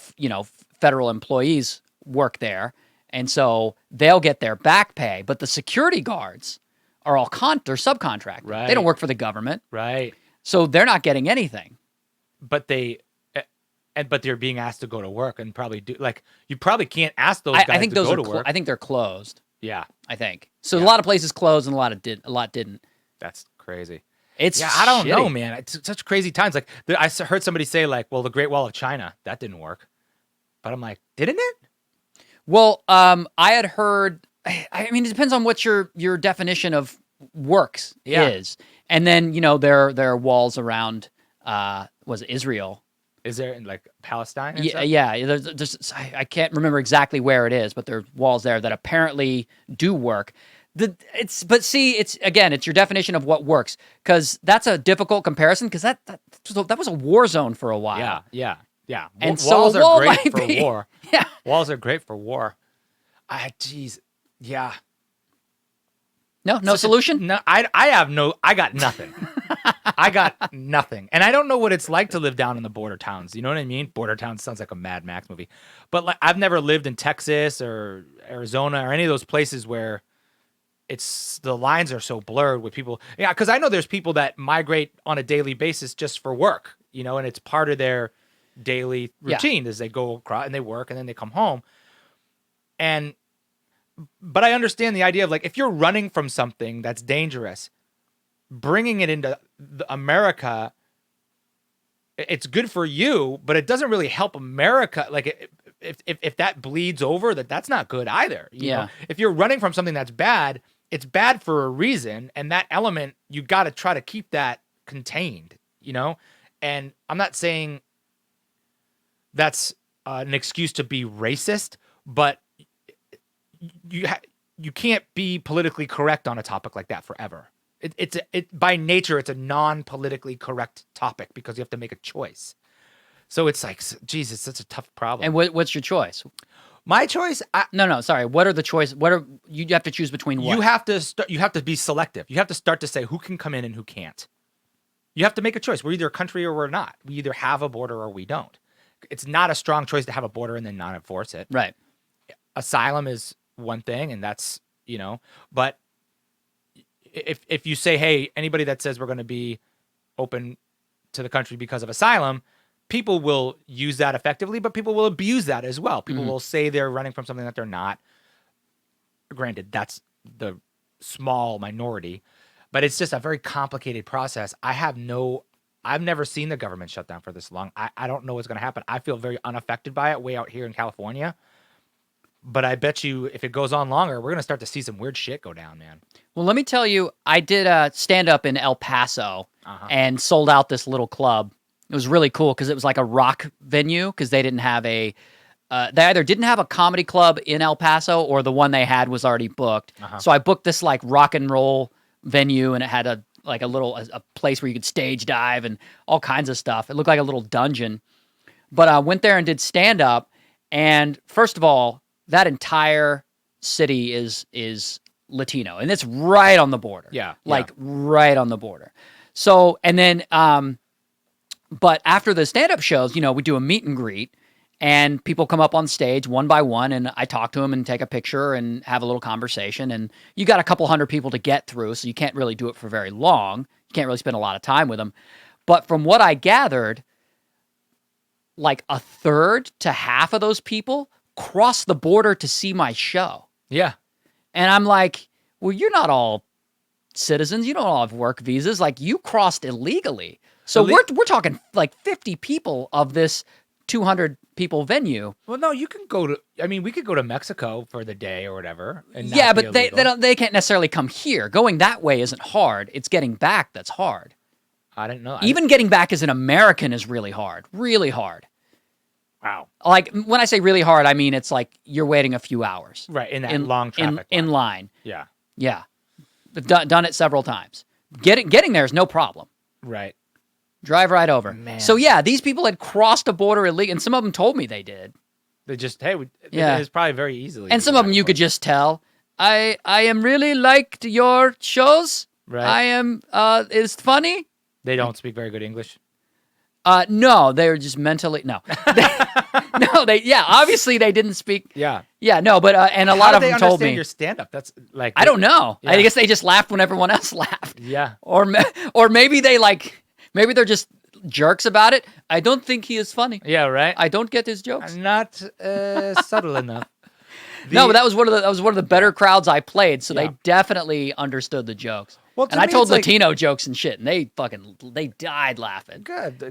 federal employees work there. And so they'll get their back pay. But the security guards are all they're subcontract. Right. They don't work for the government. Right. So they're not getting anything. But they're being asked to go to work and probably do, like, you probably can't ask those guys to go to work. I think they're closed. Yeah. I think. So a lot of places closed and a lot didn't. That's crazy. It's I don't know, shitty. man. It's such crazy times. Like, I heard somebody say, like, well, the Great Wall of China, that didn't work. But I'm like, didn't it? Well, I had heard, I mean, it depends on what your definition of works is. And then, there are walls around, was it Israel? Is there in, like, Palestine? And Yeah, stuff? yeah. There's I can't remember exactly where it is, but there are walls there that apparently do work. It's your definition of what works, because that's a difficult comparison, because that was a war zone for a while. Yeah. And walls so a wall are great might for be- war. Yeah. Walls are great for war. Jeez. Yeah. No solution? No, I got nothing. I got nothing. And I don't know what it's like to live down in the border towns. You know what I mean? Border towns sounds like a Mad Max movie. But like, I've never lived in Texas or Arizona or any of those places where the lines are so blurred with people. Yeah, because I know there's people that migrate on a daily basis just for work, and it's part of their daily routine is they go across and they work and then they come home. But I understand the idea of, like, if you're running from something that's dangerous, bringing it into America, it's good for you, but it doesn't really help America. Like, if that bleeds over, that's not good either. You know? If you're running from something that's bad, it's bad for a reason, and that element, you got to try to keep that contained, And I'm not saying that's an excuse to be racist, but you can't be politically correct on a topic like that forever. It's by nature, it's a non-politically correct topic because you have to make a choice. So it's like, Jesus, that's a tough problem. And what's your choice? My choice? No, sorry. What are the choices? You have to choose between what? You have to be selective. You have to start to say who can come in and who can't. You have to make a choice. We're either a country or we're not. We either have a border or we don't. It's not a strong choice to have a border and then not enforce it. Right. Asylum is one thing, and that's, but if you say, hey, anybody that says we're going to be open to the country because of asylum, people will use that effectively, but people will abuse that as well. People will say they're running from something that they're not. Granted, that's the small minority, but it's just a very complicated process. I've never seen the government shut down for this long. I don't know what's going to happen. I feel very unaffected by it way out here in California. But I bet you if it goes on longer, we're going to start to see some weird shit go down, man. Well, let me tell you, I did a stand-up in El Paso and sold out this little club. It was really cool because it was like a rock venue because they didn't have they either didn't have a comedy club in El Paso or the one they had was already booked. So I booked this like rock and roll venue, and it had a place where you could stage dive and all kinds of stuff. It looked like a little dungeon. But I went there and did stand-up, and first of all, that entire city is Latino, and it's right on the border. Yeah. Right on the border. So, and then, but after the stand-up shows, we do a meet and greet, and people come up on stage one by one, and I talk to them and take a picture and have a little conversation, and you got a couple hundred people to get through, so you can't really do it for very long. You can't really spend a lot of time with them. But from what I gathered, like a third to half of those people cross the border to see my show. Yeah. And I'm like, well, you're not all citizens. You don't all have work visas. Like, you crossed illegally. So we're talking like 50 people of this 200 people venue. Well, no, you can go to, we could go to Mexico for the day or whatever. And yeah, but they can't necessarily come here. Going that way isn't hard. It's getting back that's hard. I didn't know. Even getting back as an American is really hard. Really hard. Wow. Like, when I say really hard, I mean it's like you're waiting a few hours. Right, in that long traffic in line. Yeah. Yeah. Done it several times. Getting there is no problem. Right. Drive right over. Man. So, yeah, these people had crossed a border illegally, and some of them told me they did. They just, it's probably very easily. And some of them you could just tell, I am really liked your shows. Right. I am, it's funny. They don't speak very good English. No, they're just mentally no. Obviously they didn't speak. Yeah, no, but and a lot of them told me your stand-up. That's like I don't know. Yeah. I guess they just laughed when everyone else laughed. Yeah, or maybe maybe they're just jerks about it. I don't think he is funny. Yeah, right. I don't get his jokes. Not subtle enough. No, but that was one of the better crowds I played, so they definitely understood the jokes. Well, and I told Latino jokes and shit, and they died laughing. Good.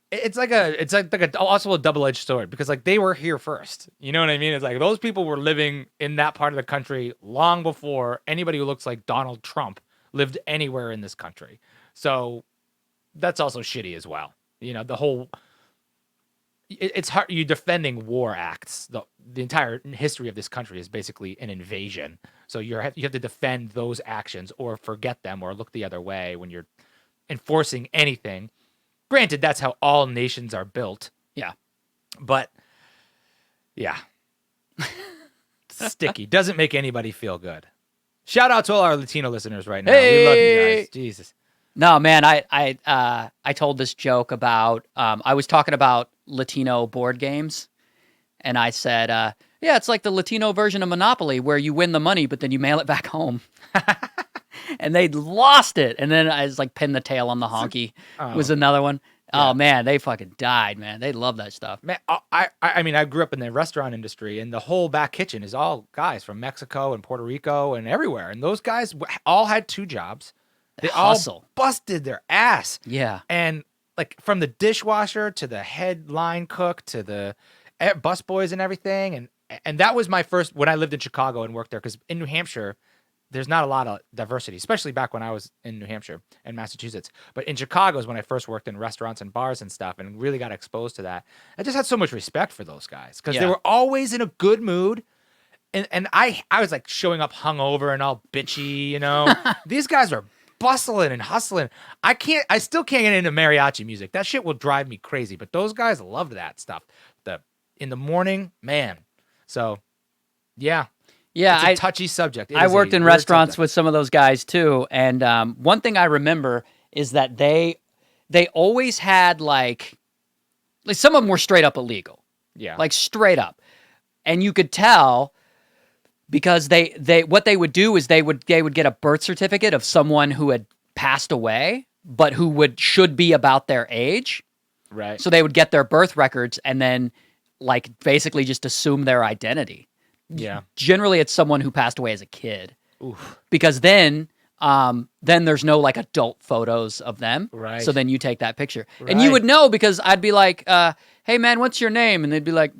It's also a double-edged sword because like they were here first. You know what I mean? It's like those people were living in that part of the country long before anybody who looks like Donald Trump lived anywhere in this country. So that's also shitty as well. The whole. It's hard. You're defending war acts. The entire history of this country is basically an invasion. So you have to defend those actions or forget them or look the other way when you're enforcing anything. Granted, that's how all nations are built. Yeah. But, yeah. Sticky. Doesn't make anybody feel good. Shout out to all our Latino listeners right now. Hey! We love you guys. Jesus. No, man, I told this joke about I was talking about Latino board games, and I said, yeah, it's like the Latino version of Monopoly where you win the money, but then you mail it back home. And they lost it. And then I was like, Pin the Tail on the Honky was another one. Yeah. Oh, man, they fucking died, man. They love that stuff. Man, I grew up in the restaurant industry, and the whole back kitchen is all guys from Mexico and Puerto Rico and everywhere. And those guys all had 2 jobs. They hustle. All busted their ass. Yeah. And like from the dishwasher to the head line cook to the busboys and everything. And that was my first, when I lived in Chicago and worked there, because in New Hampshire, there's not a lot of diversity, especially back when I was in New Hampshire and Massachusetts. But in Chicago is when I first worked in restaurants and bars and stuff and really got exposed to that. I just had so much respect for those guys because they were always in a good mood. And I was like showing up hungover and all bitchy, These guys are bustling and hustling. I still can't get into mariachi music. That shit will drive me crazy. But those guys loved that stuff. In the morning, man. So, yeah. Yeah, It's a touchy subject. It I is a worked in weird restaurants subject. with some of those guys too, and one thing I remember is that they always had like some of them were straight up illegal, Yeah. like straight up, and you could tell because they what they would do is they would get a birth certificate of someone who had passed away, but who should be about their age. Right. So they would get their birth records and then like basically just assume their identity. Yeah. Generally, it's someone who passed away as a kid. Oof. Because then there's no like adult photos of them. Right. So then you take that picture. And you Right. would know because I'd be like, hey man, what's your name? And they'd be like,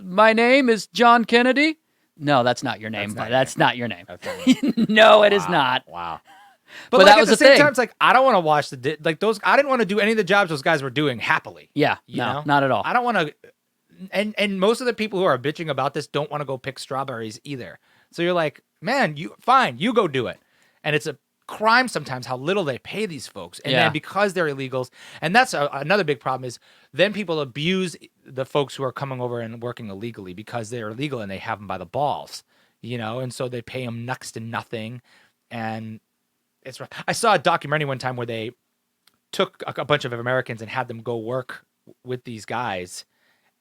my name is John Kennedy. No, that's not your name. That's not your name. That's not your name. No, it is not. Wow. But But that like, was at the the same thing. time, it's like I don't want to watch like those. I didn't want to do any of the jobs those guys were doing happily. Yeah, You no, know? not at all. I don't want to. And most of the people who are bitching about this don't want to go pick strawberries either. So you're like, man, you go do it. And it's a crime sometimes how little they pay these folks. And Yeah. then because they're illegals, and that's another big problem is then people abuse the folks who are coming over and working illegally because they're illegal and they have them by the balls, you know, and so they pay them next to nothing. And it's rough. I saw a documentary one time where they took a bunch of Americans and had them go work with these guys,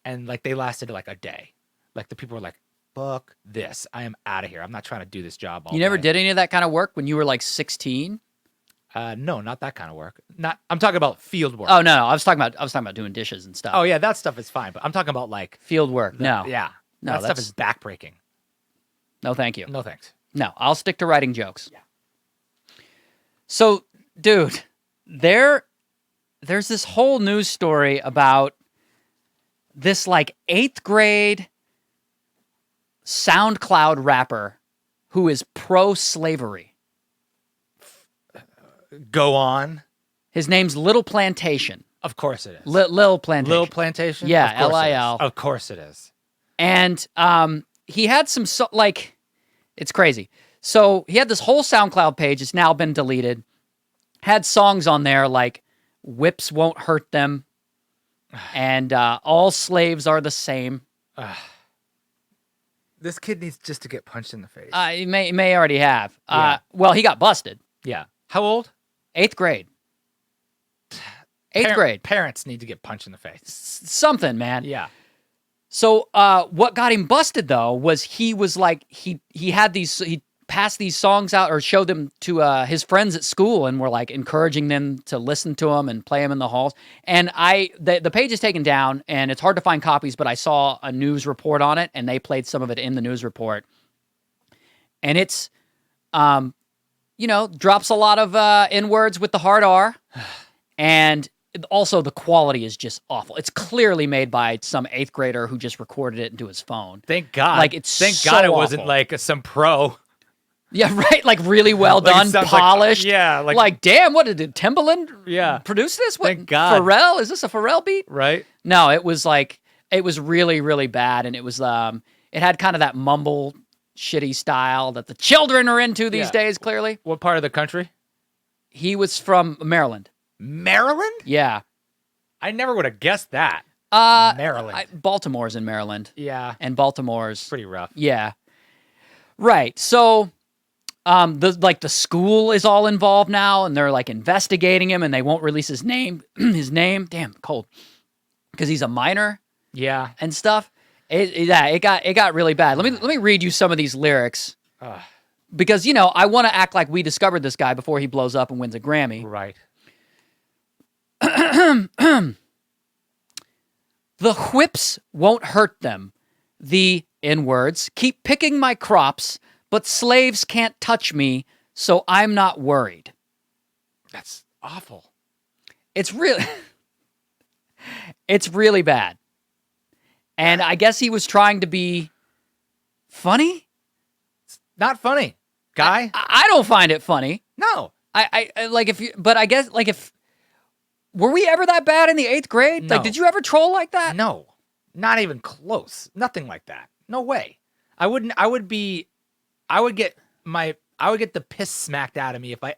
and like they lasted like a day. Like the people were like, "Fuck this! I am out of here. I'm not trying to do this job." All You never day." did any of that kind of work when you were like 16? No, not that kind of work. Not. I'm talking about field work. Oh no, I was talking about doing dishes and stuff. Oh yeah, that stuff is fine. But I'm talking about like Field work. No. yeah, No, that stuff that's- is backbreaking. No, thank you. No thanks. No, I'll stick to writing jokes. Yeah. So, dude, there's this whole news story about this like 8th grade SoundCloud rapper who is pro-slavery. Go on. His name's Lil Plantation. Of course it is. Lil Plantation. Lil Plantation. Yeah, Of course it is. LIL. Of course it is. And he had some like, it's crazy. So he had this whole SoundCloud page. It's now been deleted. Had songs on there like "Whips Won't Hurt Them" and "All Slaves Are the Same." This kid needs just to get punched in the face. He may already have. Yeah. Well, he got busted. Yeah. How old? 8th grade. 8th grade. Parents need to get punched in the face. Something, man. Yeah. So what got him busted though was he was like he passed these songs out or showed them to his friends at school and were like encouraging them to listen to them and play them in the halls. And the page is taken down and it's hard to find copies, but I saw a news report on it and they played some of it in the news report. And it's drops a lot of N-words with the hard R. And also the quality is just awful. It's clearly made by some 8th grader who just recorded it into his phone. Thank God. Like, it's Thank so God it wasn't awful. like some pro. Yeah, right. Like really well Like, it done, sounds like- polished. yeah, Like damn, what did Timbaland Yeah. produce this? What, Thank God. Pharrell? Is this a Pharrell beat? Right? No, it was really, really bad. And it was it had kind of that mumble shitty style that the children are into these Yeah. days, clearly. What part of the country? He was from Maryland. Maryland? Yeah. I never would have guessed that. Maryland. Baltimore's in Maryland. Yeah. And Baltimore's Pretty rough. Yeah. Right. So the school is all involved now and they're like investigating him and they won't release his name. Damn, cold. Because he's a minor Yeah. and stuff. It got really bad. Let me read you some of these lyrics. Because I want to act like we discovered this guy before he blows up and wins a Grammy. Right. The whips won't hurt them. The N-words keep picking my crops, but slaves can't touch me, so I'm not worried. That's awful. It's really bad. And I guess he was trying to be funny. Not funny. Guy? I don't find it funny. No. I like but I guess like if were we ever that bad in the 8th grade? No. Like, did you ever troll like that? No. Not even close. Nothing like that. No way. I would get the piss smacked out of me if I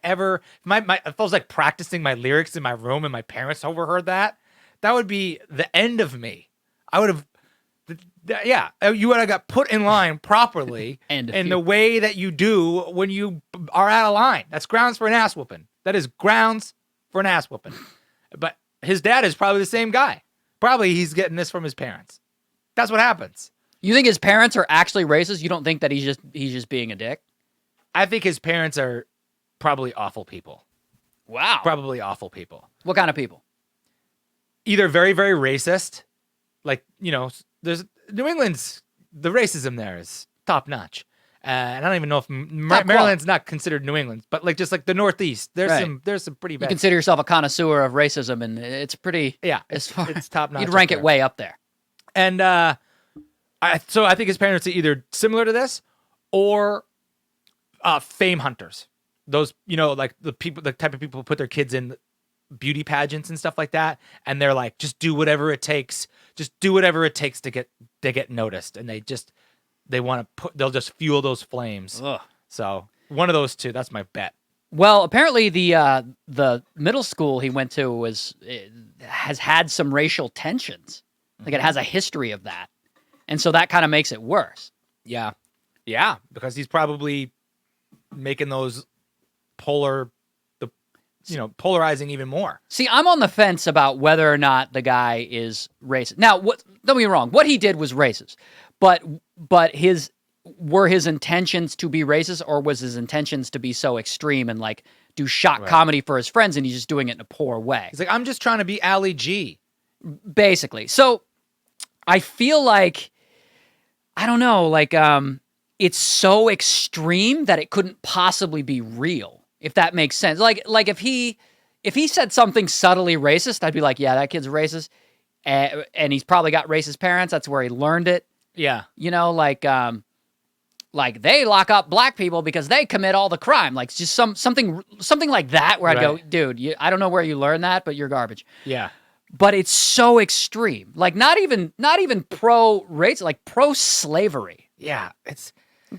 was like practicing my lyrics in my room and my parents overheard that. That would be the end of me. I would have Yeah, you would have got put in line properly And in the way that you do when you are out of line. That's grounds for an ass whooping. That is grounds for an ass whooping. But his dad is probably the same guy. Probably he's getting this from his parents. That's what happens. You think his parents are actually racist? You don't think that he's just being a dick? I think his parents are probably awful people. Wow. Probably awful people. What kind of people? Either very, very racist. Like, there's New England's, the racism there is top notch. And I don't even know if Maryland's not considered New England, but just like the Northeast, there's some pretty bad. You consider yourself a connoisseur of racism, and it's pretty. Yeah, it's top notch. You'd rank it way up there. And I think his parents are either similar to this or fame hunters. Those, like the type of people who put their kids in beauty pageants and stuff like that, and they're like, just do whatever it takes. Just do whatever it takes to get noticed, and they'll just fuel those flames. Ugh. So one of those two, that's my bet. Well, apparently the middle school he went to has had some racial tensions. Like it has a history of that, and so that kind of makes it worse. Yeah, because he's probably making those polarizing even more. See, I'm on the fence about whether or not the guy is racist. Now, don't get me wrong, what he did was racist, but were his intentions to be racist, or was his intentions to be so extreme and like do shock comedy for his friends, and he's just doing it in a poor way? He's like, I'm just trying to be Ali G. Basically. So I feel like, I don't know, like it's so extreme that it couldn't possibly be real, if that makes sense. Like if he said something subtly racist, I'd be like, yeah, that kid's racist, and he's probably got racist parents. That's where he learned it. Yeah, like they lock up black people because they commit all the crime. Like just something like that, where I'd go, dude, I don't know where you learned that, but you're garbage. Yeah. But it's so extreme. Like not even pro race, like pro slavery. Yeah, it's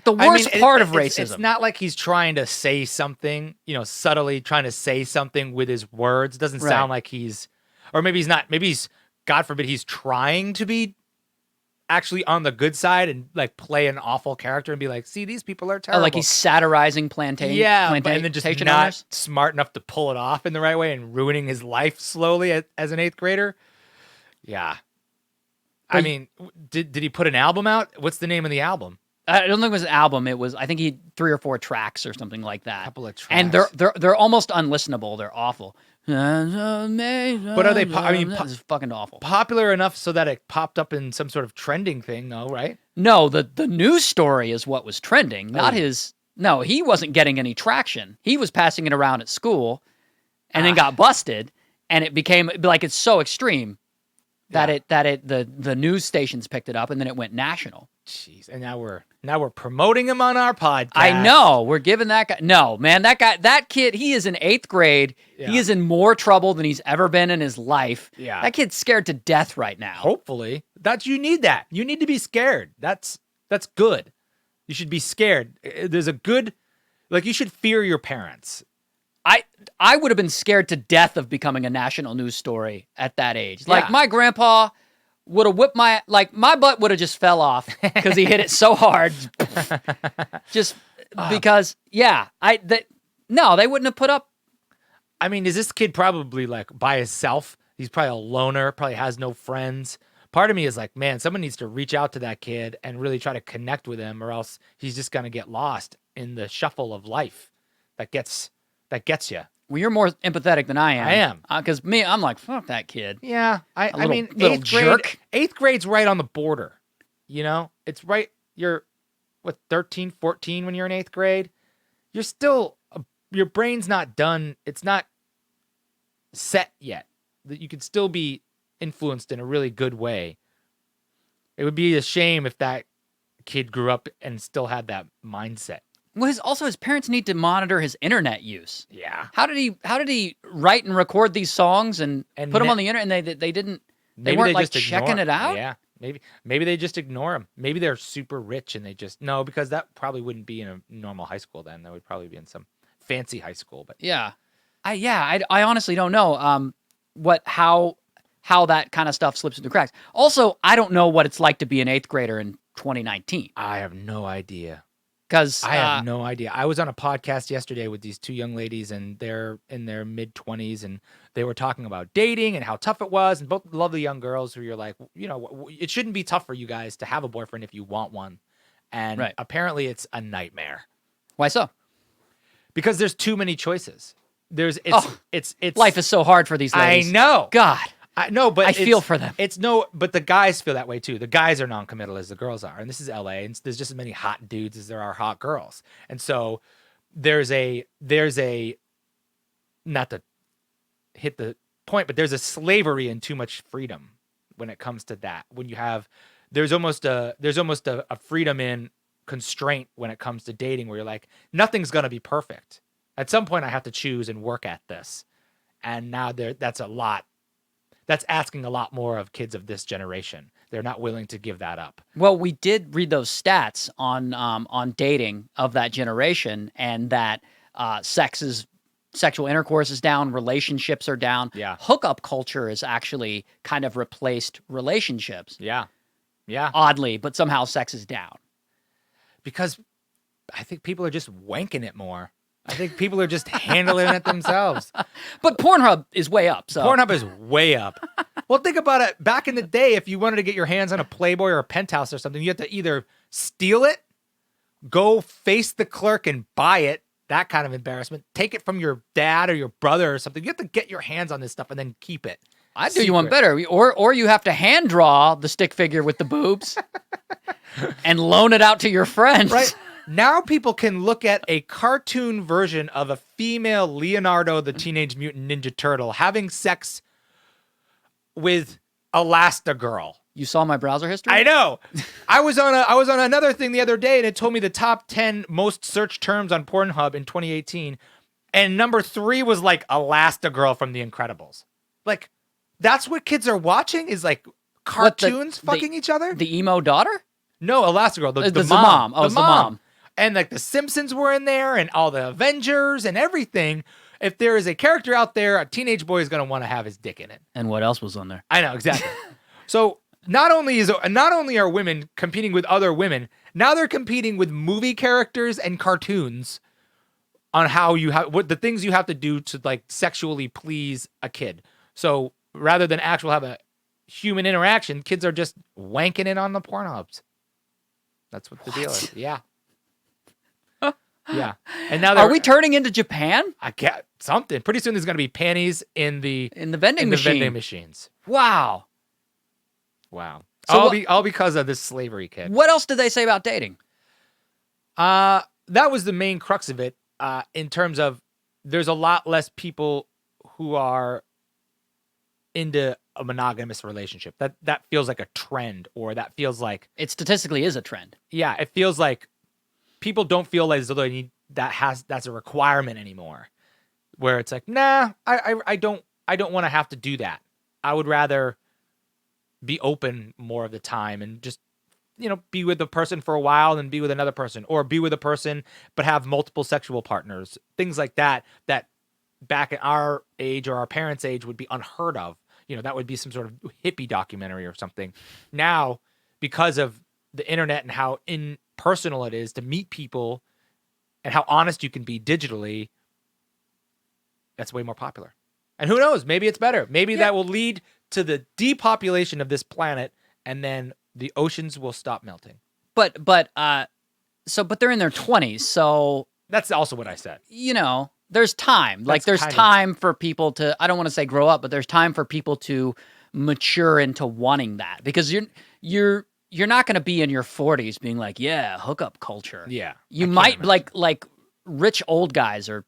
the worst part of racism. It's not like he's trying to say something, subtly trying to say something with his words. It doesn't sound like or maybe he's not. Maybe he's, God forbid, he's trying to be actually on the good side and like play an awful character and be like, see, these people are terrible. Like he's satirizing plantation. Yeah, and then just not owners. Smart enough to pull it off in the right way and ruining his life slowly as an 8th grader. Yeah. I mean, did he put an album out? What's the name of the album? I don't think it was an album. It was, I think he 3 or 4 tracks or something like that. A couple of tracks. And they're almost unlistenable. They're awful. But are they? It's fucking awful. Popular enough so that it popped up in some sort of trending thing, though, right? No, the news story is what was trending, not his. No, he wasn't getting any traction. He was passing it around at school, and then got busted, and it became like it's so extreme that the news stations picked it up, and then it went national. Jeez, and now we're promoting him on our podcast. I know. We're giving that guy. No, man, that kid, he is in 8th grade. Yeah. He is in more trouble than he's ever been in his life. Yeah. That kid's scared to death right now. Hopefully. You need that. You need to be scared. That's good. You should be scared. There's a good, you should fear your parents. I would have been scared to death of becoming a national news story at that age. Yeah. Like my grandpa would have whipped my butt would have just fell off because he hit it so hard. Just because, no, they wouldn't have put up. I mean, is this kid probably by himself? He's probably a loner, probably has no friends. Part of me is like, man, someone needs to reach out to that kid and really try to connect with him, or else he's just going to get lost in the shuffle of life that gets you. Well, you're more empathetic than I am. I am. Because I'm like, fuck that kid. Yeah. I mean, little 8th grade's right on the border. It's right. You're, 13, 14 when you're in 8th grade? You're still, your brain's not done. It's not set yet. That you could still be influenced in a really good way. It would be a shame if that kid grew up and still had that mindset. Well, his parents need to monitor his internet use. Yeah. How did he write and record these songs and put them on the internet? And they didn't. They weren't like checking it out. Yeah. Maybe they just ignore him. Maybe they're super rich and they just because that probably wouldn't be in a normal high school then. That would probably be in some fancy high school. But yeah, I honestly don't know. how that kind of stuff slips through the cracks. Also, I don't know what it's like to be an 8th grader in 2019. I have no idea. Because I have no idea. I was on a podcast yesterday with these 2 young ladies, and they're in their mid-20s, and they were talking about dating and how tough it was, and both lovely young girls who you're like, it shouldn't be tough for you guys to have a boyfriend if you want one. And apparently it's a nightmare. Why so? Because there's too many choices. It's Life is so hard for these ladies. I know. God. I know, but I feel for them. But the guys feel that way too. The guys are non-committal as the girls are, and this is LA, and there's just as many hot dudes as there are hot girls, and so there's a not to hit the point, but there's a slavery and too much freedom when it comes to that. When you have there's almost a freedom in constraint when it comes to dating, where you're like, nothing's gonna be perfect. At some point, I have to choose and work at this, and now that's a lot. That's asking a lot more of kids of this generation. They're not willing to give that up. Well, we did read those stats on dating of that generation, and that sexual intercourse is down, relationships are down. Yeah. Hookup culture is actually kind of replaced relationships. Yeah. Oddly, but somehow sex is down. Because I think people are just wanking it more. I think people are just handling it themselves. But Pornhub is way up. So Pornhub is way up. Well, think about it. Back in the day, if you wanted to get your hands on a Playboy or a Penthouse or something, you had to either steal it, go face the clerk and buy it, that kind of embarrassment, take it from your dad or your brother or something. You have to get your hands on this stuff and then keep it. I'd do you one better. Or you have to hand draw the stick figure with the boobs and loan it out to your friends. Right. Now people can look at a cartoon version of a female Leonardo the Teenage Mutant Ninja Turtle having sex with Elastigirl. You saw my browser history? I know. I was on another thing the other day, and it told me the top 10 most searched terms on Pornhub in 2018, and number 3 was like Elastigirl from The Incredibles. Like, that's what kids are watching, is like cartoons fucking each other? The emo daughter? No, Elastigirl, the mom. Oh, the it's the mom. And like the Simpsons were in there, and all the Avengers and everything. If there is a character out there, a teenage boy is going to want to have his dick in it. And what else was on there? I know, exactly. So not only are women competing with other women, now they're competing with movie characters and cartoons on what the things you have to do to like sexually please a kid. So rather than have a human interaction, kids are just wanking it on the Pornhubs. That's what the deal is. Yeah. Yeah. And now are we turning into Japan? I get something. Pretty soon there's going to be panties in the vending vending machines. Wow. So all because of this slavery kid. What else did they say about dating? That was the main crux of it. In terms of, there's a lot less people who are into a monogamous relationship. That feels like a trend, or that feels like it statistically is a trend. Yeah, it feels like people don't feel as though they need that's a requirement anymore. Where it's like, nah, I don't want to have to do that. I would rather be open more of the time and just, be with a person for a while and be with another person, or be with a person but have multiple sexual partners. Things like that back at our age or our parents' age would be unheard of. That would be some sort of hippie documentary or something. Now, because of the internet and how impersonal it is to meet people and how honest you can be digitally, that's way more popular. And who knows? Maybe it's better. Maybe that will lead to the depopulation of this planet, and then the oceans will stop melting. But they're in their 20s, so that's also what I said. There's time. There's time for people to, I don't want to say grow up, but there's time for people to mature into wanting that, because you're not going to be in your 40s being like, yeah, hookup culture. Yeah. You might like rich old guys or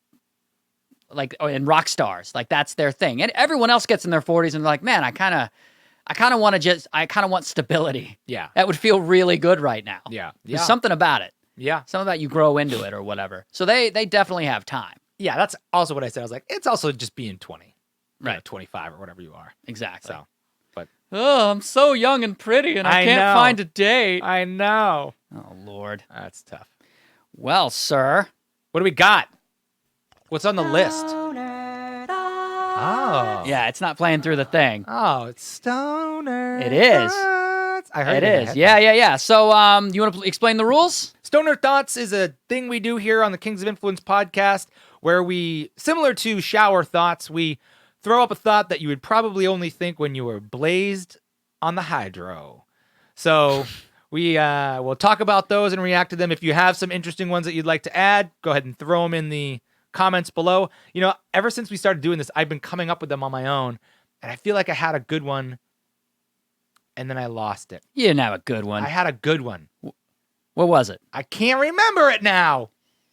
and rock stars, like that's their thing. And everyone else gets in their 40s and they're like, man, I kind of want stability. Yeah. That would feel really good right now. Yeah. There's something about it. Yeah. Something about you grow into it or whatever. So they definitely have time. Yeah, that's also what I said. I was like, it's also just being 20. Right. 25 or whatever you are. Exactly. So, but I'm so young and pretty and I can't find a date. I know. Oh, Lord. That's tough. Well, sir. What do we got? What's on the list? Oh. Yeah, it's not playing through the thing. Oh, it's Stoner. It is. Thoughts. I heard It is. Yeah. So, you want to explain the rules? Stoner Thoughts is a thing we do here on the Kings of Influence podcast where we, similar to Shower Thoughts, we throw up a thought that you would probably only think when you were blazed on the hydro. So we will talk about those and react to them. If you have some interesting ones that you'd like to add, go ahead and throw them in the comments below. You know, ever since we started doing this, I've been coming up with them on my own, and I feel like I had a good one, and then I lost it. You didn't have a good one. I had a good one. What was it? I can't remember it now.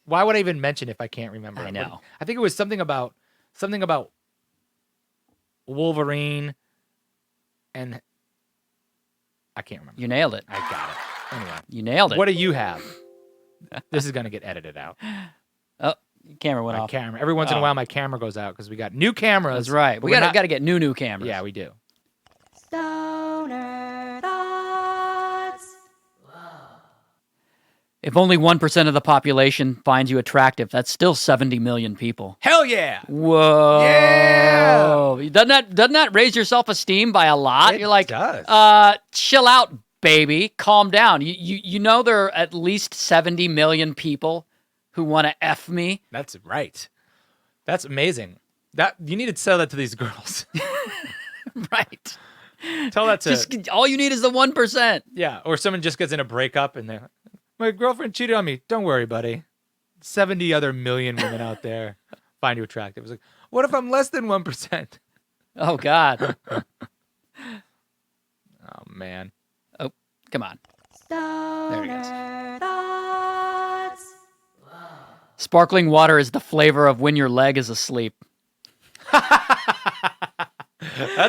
Why would I even mention if I can't remember it? I know. I think it was something about Wolverine, and I can't remember. You nailed it. I got it. Anyway, You nailed it. what do you have? This is gonna get edited out. Oh, camera went My off. camera. Every once in a Oh. while, my camera goes out because we got new cameras. That's right. but We we're got not- to get new cameras. Yeah, we do. Stoner Thoughts. If only 1% of the population finds you attractive, that's still 70 million people. Hell yeah! Whoa. Yeah. Doesn't that raise your self-esteem by a lot? It You're like, does. chill out, baby. Calm down. You know there are at least 70 million people who want to F me. That's right. That's amazing. That you need to sell that to these girls. Right. Tell that to Just all you need is the 1%. yeah, or someone just gets in a breakup and they're my girlfriend cheated on me. Don't worry, buddy. 70 other million women out there find you attractive. It's like, what if I'm less than 1%? Oh God. Oh man. Oh, come on. Stoner There it Thoughts. Sparkling water is the flavor of when your leg is asleep. That's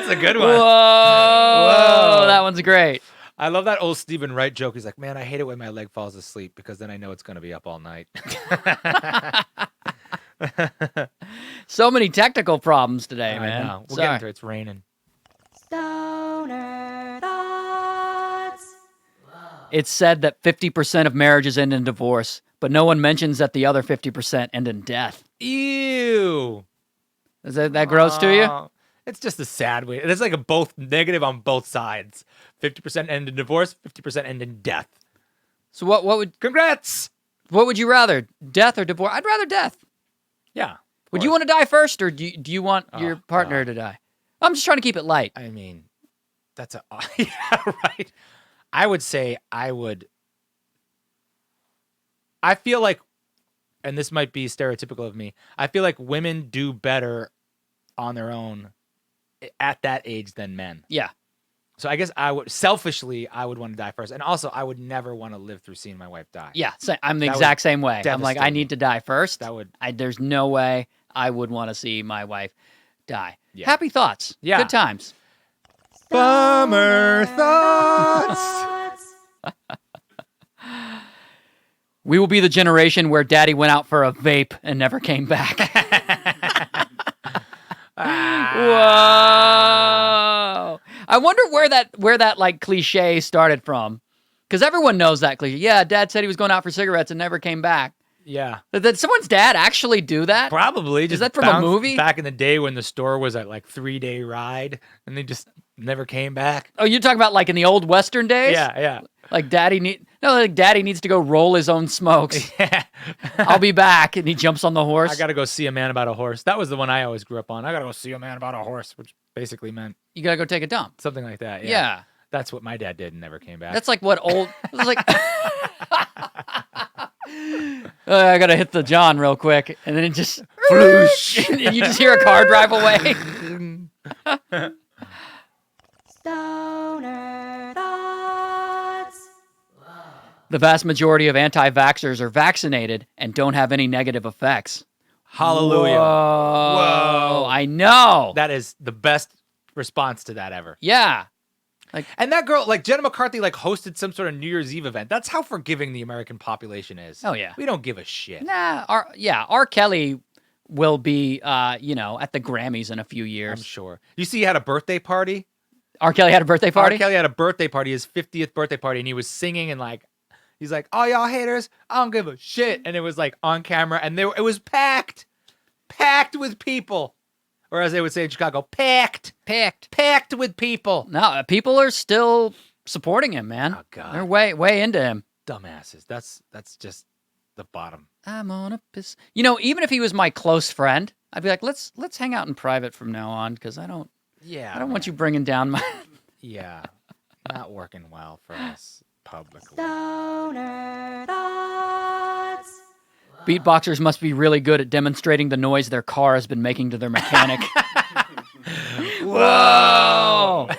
a good one. Whoa. That one's great. I love that old Stephen Wright joke. He's like, man, I hate it when my leg falls asleep because then I know it's going to be up all night. So many technical problems today, I man. know. We'll Sorry. get into it. It's raining. Stoner Thoughts. It's said that 50% of marriages end in divorce, but no one mentions that the other 50% end in death. Ew. Is that gross to you? Oh, it's just a sad way. It's like a both negative on both sides. 50% end in divorce, 50% end in death. So what Congrats. would you rather, death or divorce? I'd rather death. Yeah. Would you want to die first, or do you want your Oh, partner to die? I'm just trying to keep it light. I mean, that's a yeah, right. I would say I would. I feel like, and this might be stereotypical of me, I feel like women do better on their own at that age than men. Yeah. So I guess I would selfishly I would want to die first, and also I would never want to live through seeing my wife die. Yeah, I'm the That exact same way. I'm like, I devastating. need to die first. That would. There's no way I would want to see my wife die. Yeah. Happy thoughts. Yeah. Good times. Bummer thoughts. We will be the generation where daddy went out for a vape and never came back. Whoa. I wonder where that like cliche started from. Because everyone knows that cliche. Yeah, dad said he was going out for cigarettes and never came back. Yeah. Did someone's dad actually do that? Probably. Just that from a bounced movie? Back in the day when the store was at like 3-day ride and they just never came back. Oh, you're talking about like in the old Western days? Yeah. Like daddy needs to go roll his own smokes. Yeah. I'll be back. And he jumps on the horse. I got to go see a man about a horse. That was the one I always grew up on. I got to go see a man about a horse, which basically meant You got to go take a dump. something like that. Yeah. Yeah. That's what my dad did and never came back. That's like what old. It's like. I got to hit the John real quick. And then it just. and you just hear a car drive away. Stoner Thoughts. The vast majority of anti-vaxxers are vaccinated and don't have any negative effects. Hallelujah. Whoa. I know. That is the best response to that ever. Yeah. And that girl, like Jenna McCarthy, like hosted some sort of New Year's Eve event. That's how forgiving the American population is. Oh, yeah. We don't give a shit. Nah. R. Kelly will be, at the Grammys in a few I'm years. sure. You see, he had a birthday party. R. Kelly had a birthday party? R. Kelly had a birthday party, his 50th birthday party, and he was singing and like, he's like, "Oh, y'all haters, I don't give a shit." And it was like on camera, and it was packed with people. Or as they would say in Chicago, packed with people. No, people are still supporting him, man. Oh, God. They're way into him. Dumbasses. That's just the bottom. I'm on a piss. You know, even if he was my close friend, I'd be like, let's hang out in private from now on because I don't want you bringing down my. Yeah, not working well for us publicly. Stoner Thoughts. Beatboxers must be really good at demonstrating the noise their car has been making to their mechanic. Whoa!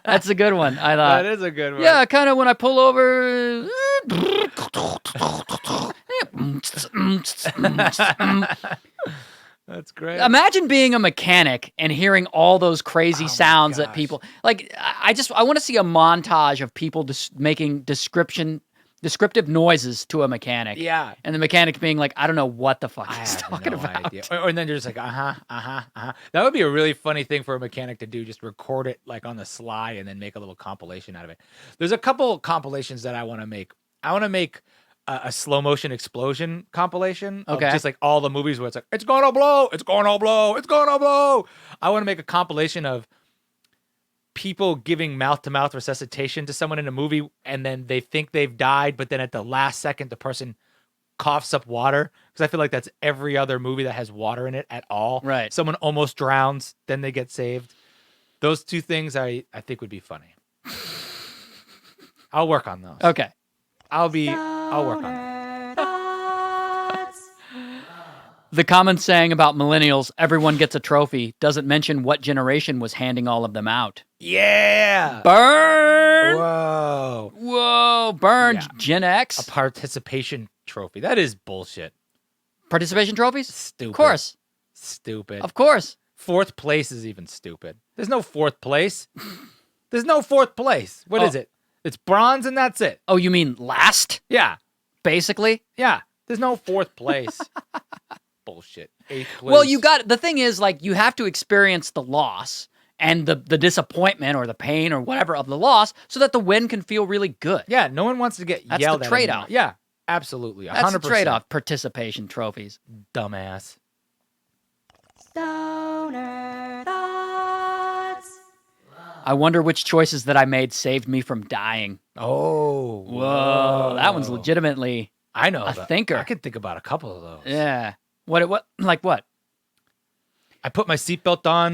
That's a good one. I thought. That is a good one. Yeah, kind of when I pull over. That's great. Imagine being a mechanic and hearing all those crazy my sounds that gosh. people like. I want to see a montage of people making descriptive noises to a mechanic. Yeah. And the mechanic being like, I don't know what the fuck I he's have talking no about. idea. And then you're just like, That would be a really funny thing for a mechanic to do. Just record it like on the sly and then make a little compilation out of it. There's a couple compilations that I want to make. I want to make a slow motion explosion compilation. Of Okay. just like all the movies where it's like, it's gonna blow, it's gonna blow, it's gonna blow. I want to make a compilation of people giving mouth-to-mouth resuscitation to someone in a movie, and then they think they've died, but then at the last second, the person coughs up water. Because I feel like that's every other movie that has water in it at all. Right. Someone almost drowns, then they get saved. Those two things I think would be funny. I'll work on those. Okay. I'll work on that. Stoner Thoughts. The common saying about millennials, everyone gets a trophy, doesn't mention what generation was handing all of them out. Yeah. Burn! Whoa. Whoa, burn Yeah. Gen X. A participation trophy. That is bullshit. Participation trophies? Stupid. Of course. Stupid. Of course. Fourth place is even stupid. There's no fourth place. There's no fourth place. What is it? It's bronze and that's it. Oh, you mean last, Yeah. basically? Yeah. There's no fourth place. Bullshit. Eighth place. Well, the thing is, like, you have to experience the loss and the disappointment or the pain or whatever of the loss so that the win can feel really good. Yeah, no one wants to get That's yelled the at. trade-off. anymore. Yeah, absolutely. 100%. That's the trade-off, participation trophies. Dumbass. Stoner Thoughts. I wonder which choices that I made saved me from dying. Oh. Whoa, that one's legitimately, I know. a thinker. I could think about a couple of those. yeah. What, like what? I put my seatbelt on.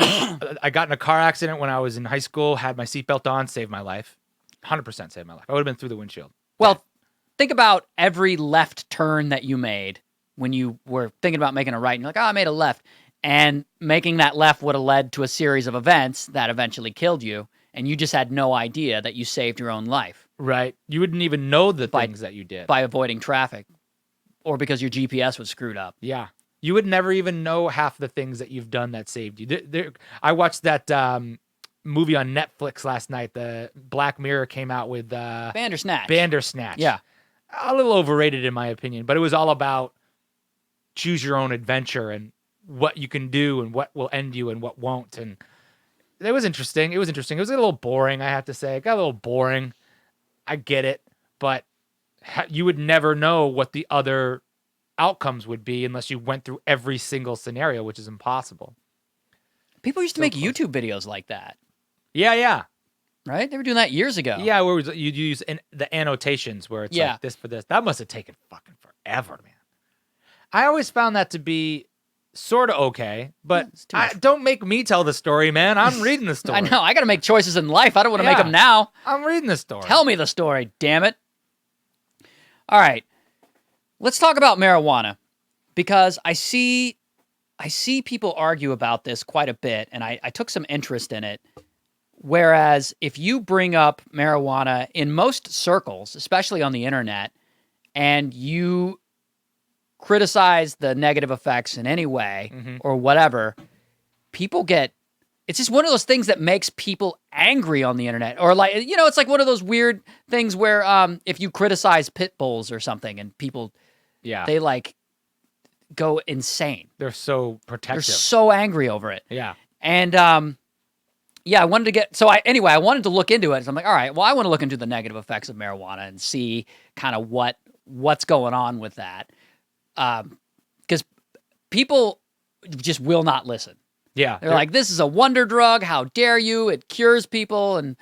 I got in a car accident when I was in high school, had my seatbelt on, saved my life. 100% saved my life. I would have been through the windshield. Well, think about every left turn that you made when you were thinking about making a right. And you're like, oh, I made a left. And making that left would have led to a series of events that eventually killed you. And you just had no idea that you saved your own life Right. You wouldn't even know the things that you did. by avoiding traffic or because your GPS was screwed up. Yeah. You would never even know half the things that you've done that saved you. I watched that movie on Netflix last night. The Black Mirror came out with Bandersnatch. Bandersnatch. Yeah. A little overrated in my opinion, but it was all about choose your own adventure and what you can do and what will end you and what won't. And it was interesting. It was a little boring, I have to say. It got a little boring. I get it, but you would never know what the other outcomes would be unless you went through every single scenario, which is impossible. People used to So make close. YouTube videos like that, Yeah. right? They were doing that years ago. Yeah, where you'd use the annotations where it's Yeah. like this for this. That must have taken fucking forever, man. I always found that to be sort of okay, but it's too much. don't make me tell the story, man. I'm reading the story. I know. I got to make choices in life. I don't want to make Yeah. them now. I'm reading the story. Tell me the story, damn it. All right. Let's talk about marijuana because I see people argue about this quite a bit, and I took some interest in it. Whereas if you bring up marijuana in most circles, especially on the internet, and you criticize the negative effects in any way Mhm. or whatever, people get, it's just one of those things that makes people angry on the internet. Or like, it's like one of those weird things where if you criticize pit bulls or something and people, Yeah, they like go insane. they're so They're protective. so angry over it. Yeah, And yeah, I wanted to get, so I wanted to look into it. So I'm like, all right, well, I want to look into the negative effects of marijuana and see kind of what's going on with that. Because people just will not listen. Yeah. They're like, this is a wonder drug. How dare you? It cures people and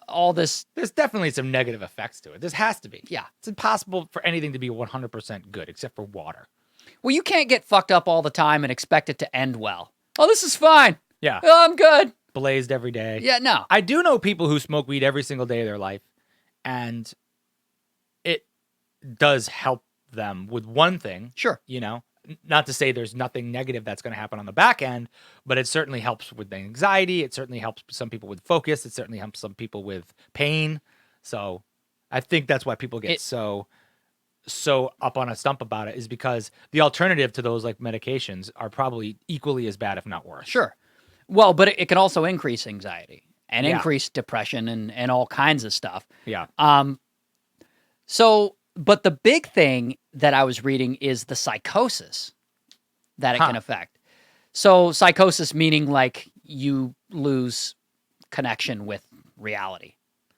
all this. There's definitely some negative effects to it. There has to be. Yeah. It's impossible for anything to be 100% good except for water. Well, you can't get fucked up all the time and expect it to end well. Oh, this is fine. Yeah. Oh, I'm good. Blazed every day. Yeah, no. I do know people who smoke weed every single day of their life, and it does help them with one thing. Sure. You know, not to say there's nothing negative that's going to happen on the back end, but it certainly helps with anxiety. It certainly helps some people with focus. It certainly helps some people with pain. So I think that's why people get so up on a stump about it, is because the alternative to those like medications are probably equally as bad, if not worse. Sure. Well, but it can also increase anxiety and Yeah. increase depression and all kinds of stuff. Yeah. So, but the big thing that I was reading is the psychosis that it can affect. So psychosis meaning like you lose connection with reality.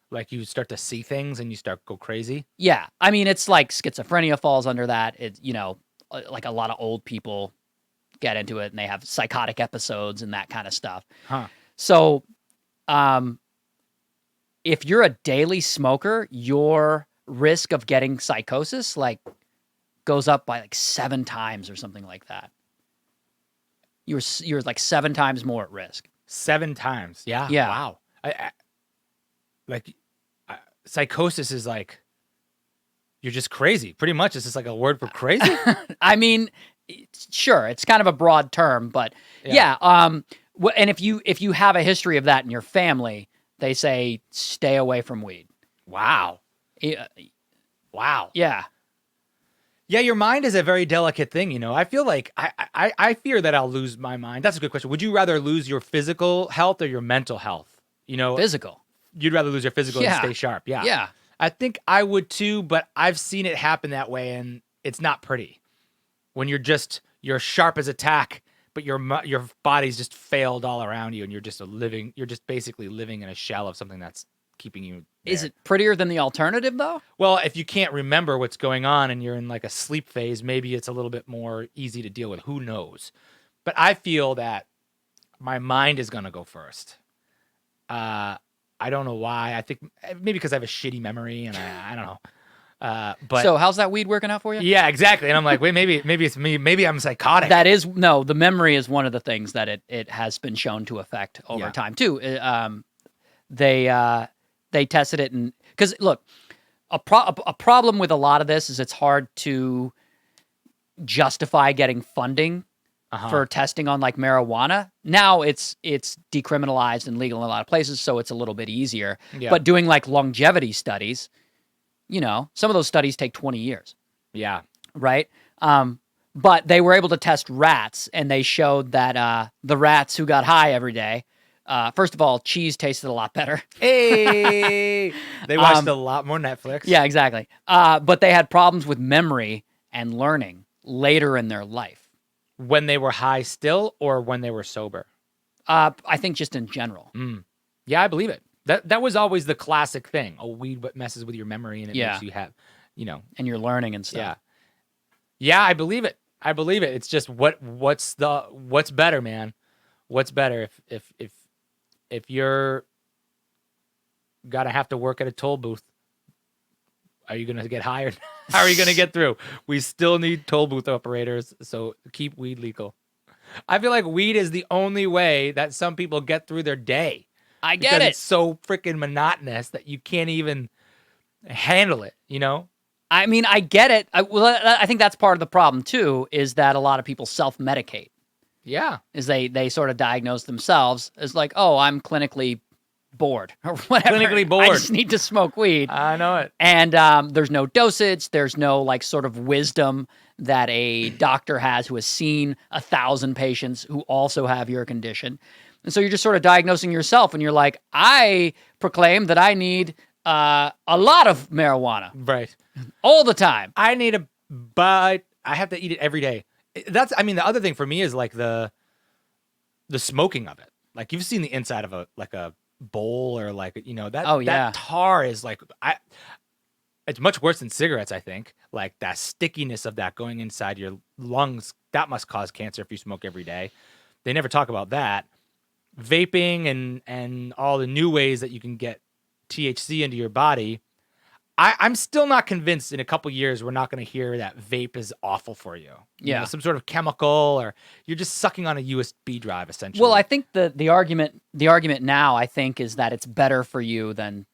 Like you start to see things and you start go crazy. Yeah. I mean, it's like schizophrenia falls under that. It's, you know, like a lot of old people get into it and they have psychotic episodes and that kind of stuff. Huh. So, if you're a daily smoker, your risk of getting psychosis like goes up by like 7 times or something like that. You're like 7 times more at risk. 7 times. Yeah. Yeah. Wow. Psychosis is like, you're just crazy. Pretty much. It's just like a word for crazy. I mean, sure, it's kind of a broad term, but yeah. And if you have a history of that in your family, they say stay away from weed. Wow. Wow. Yeah. Yeah, your mind is a very delicate thing, you know. I feel like I fear that I'll lose my mind. That's a good question. Would you rather lose your physical health or your mental health? You know, Physical. You'd rather lose your physical and stay sharp. Yeah. Yeah. I think I would too, but I've seen it happen that way, and it's not pretty. When you're sharp as a tack, but your body's just failed all around you, and you're just basically living in a shell of something that's keeping you there. Is it prettier than the alternative though? Well, if you can't remember what's going on and you're in like a sleep phase, maybe it's a little bit more easy to deal with. Who knows? But I feel that my mind is going to go first. I don't know why. I think maybe because I have a shitty memory and I don't know. But So how's that weed working out for you? yeah, exactly. And I'm like, wait, maybe it's me. Maybe I'm psychotic. The memory is one of the things that it has been shown to affect over Yeah. time too. They tested it, and because look, a problem with a lot of this is it's hard to justify getting funding for testing on like marijuana. Now it's decriminalized and legal in a lot of places, so it's a little bit easier. Yeah. But doing like longevity studies, you know, some of those studies take 20 years. Yeah. Right? But they were able to test rats, and they showed that the rats who got high every day, first of all, cheese tasted a lot better. Hey, they watched a lot more Netflix. Yeah, exactly. But they had problems with memory and learning later in their life. When they were high still, or when they were sober. I think just in general. Yeah, I believe it. That was always the classic thing. Oh, weed messes with your memory and it makes you have, you know. And you're learning and stuff. Yeah. Yeah, I believe it. It's just what's better, man? What's better if you're gonna have to work at a toll booth? Are you gonna get hired? How are you gonna get through? We still need toll booth operators, so keep weed legal. I feel like weed is the only way that some people get through their day. I get Because it. it's so freaking monotonous that you can't even handle it, you know? I mean, I get it. I think that's part of the problem too, is that a lot of people self-medicate. Yeah. Is they sort of diagnose themselves as like, oh, I'm clinically bored or whatever. Clinically bored. I just need to smoke weed. I know it. And there's no dosage. There's no like sort of wisdom that a doctor has who has seen 1,000 patients who also have your condition. And so you're just sort of diagnosing yourself, and you're like, I proclaim that I need a lot of marijuana Right. all the time. But I have to eat it every day. The other thing for me is like the smoking of it. Like you've seen the inside of a bowl or like, you know, that tar is like, it's much worse than cigarettes, I think. Like that stickiness of that going inside your lungs, that must cause cancer if you smoke every day. They never talk about that. Vaping and all the new ways that you can get THC into your body. I'm still not convinced in a couple years we're not going to hear that vape is awful for you. You Yeah. know, some sort of chemical, or you're just sucking on a USB drive essentially. Well, I think the argument now, I think, is that it's better for you than,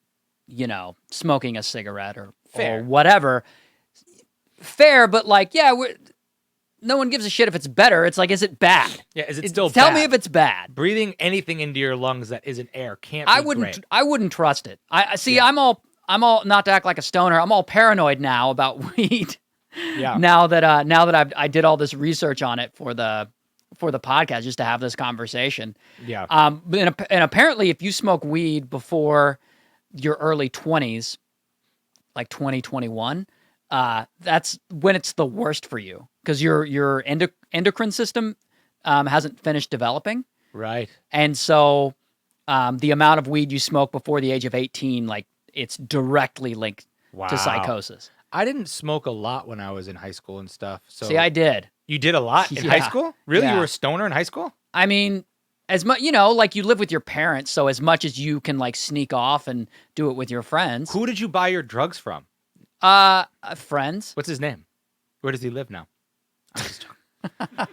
smoking a cigarette or Fair. whatever. Fair, but like, yeah, no one gives a shit if it's better. It's like, is it bad? Yeah, is it still Tell bad? me if it's bad. Breathing anything into your lungs that isn't air can't be great. I wouldn't trust it. I see. I'm all not to act like a stoner. I'm all paranoid now about weed. Yeah. Now that I did all this research on it for the podcast just to have this conversation. Yeah. And apparently, if you smoke weed before your early 20s, like 2021, that's when it's the worst for you because your endocrine system hasn't finished developing, Right. and so the amount of weed you smoke before the age of 18, like, it's directly linked Wow. to psychosis. I didn't smoke a lot when I was in high school and stuff. So See, I did. You did a lot in Yeah. high school? Really? Yeah. You were a stoner in high school? I mean, as much, like you live with your parents, so as much as you can like sneak off and do it with your friends. Who did you buy your drugs from? Friends. What's his name? Where does he live now? I'm just joking.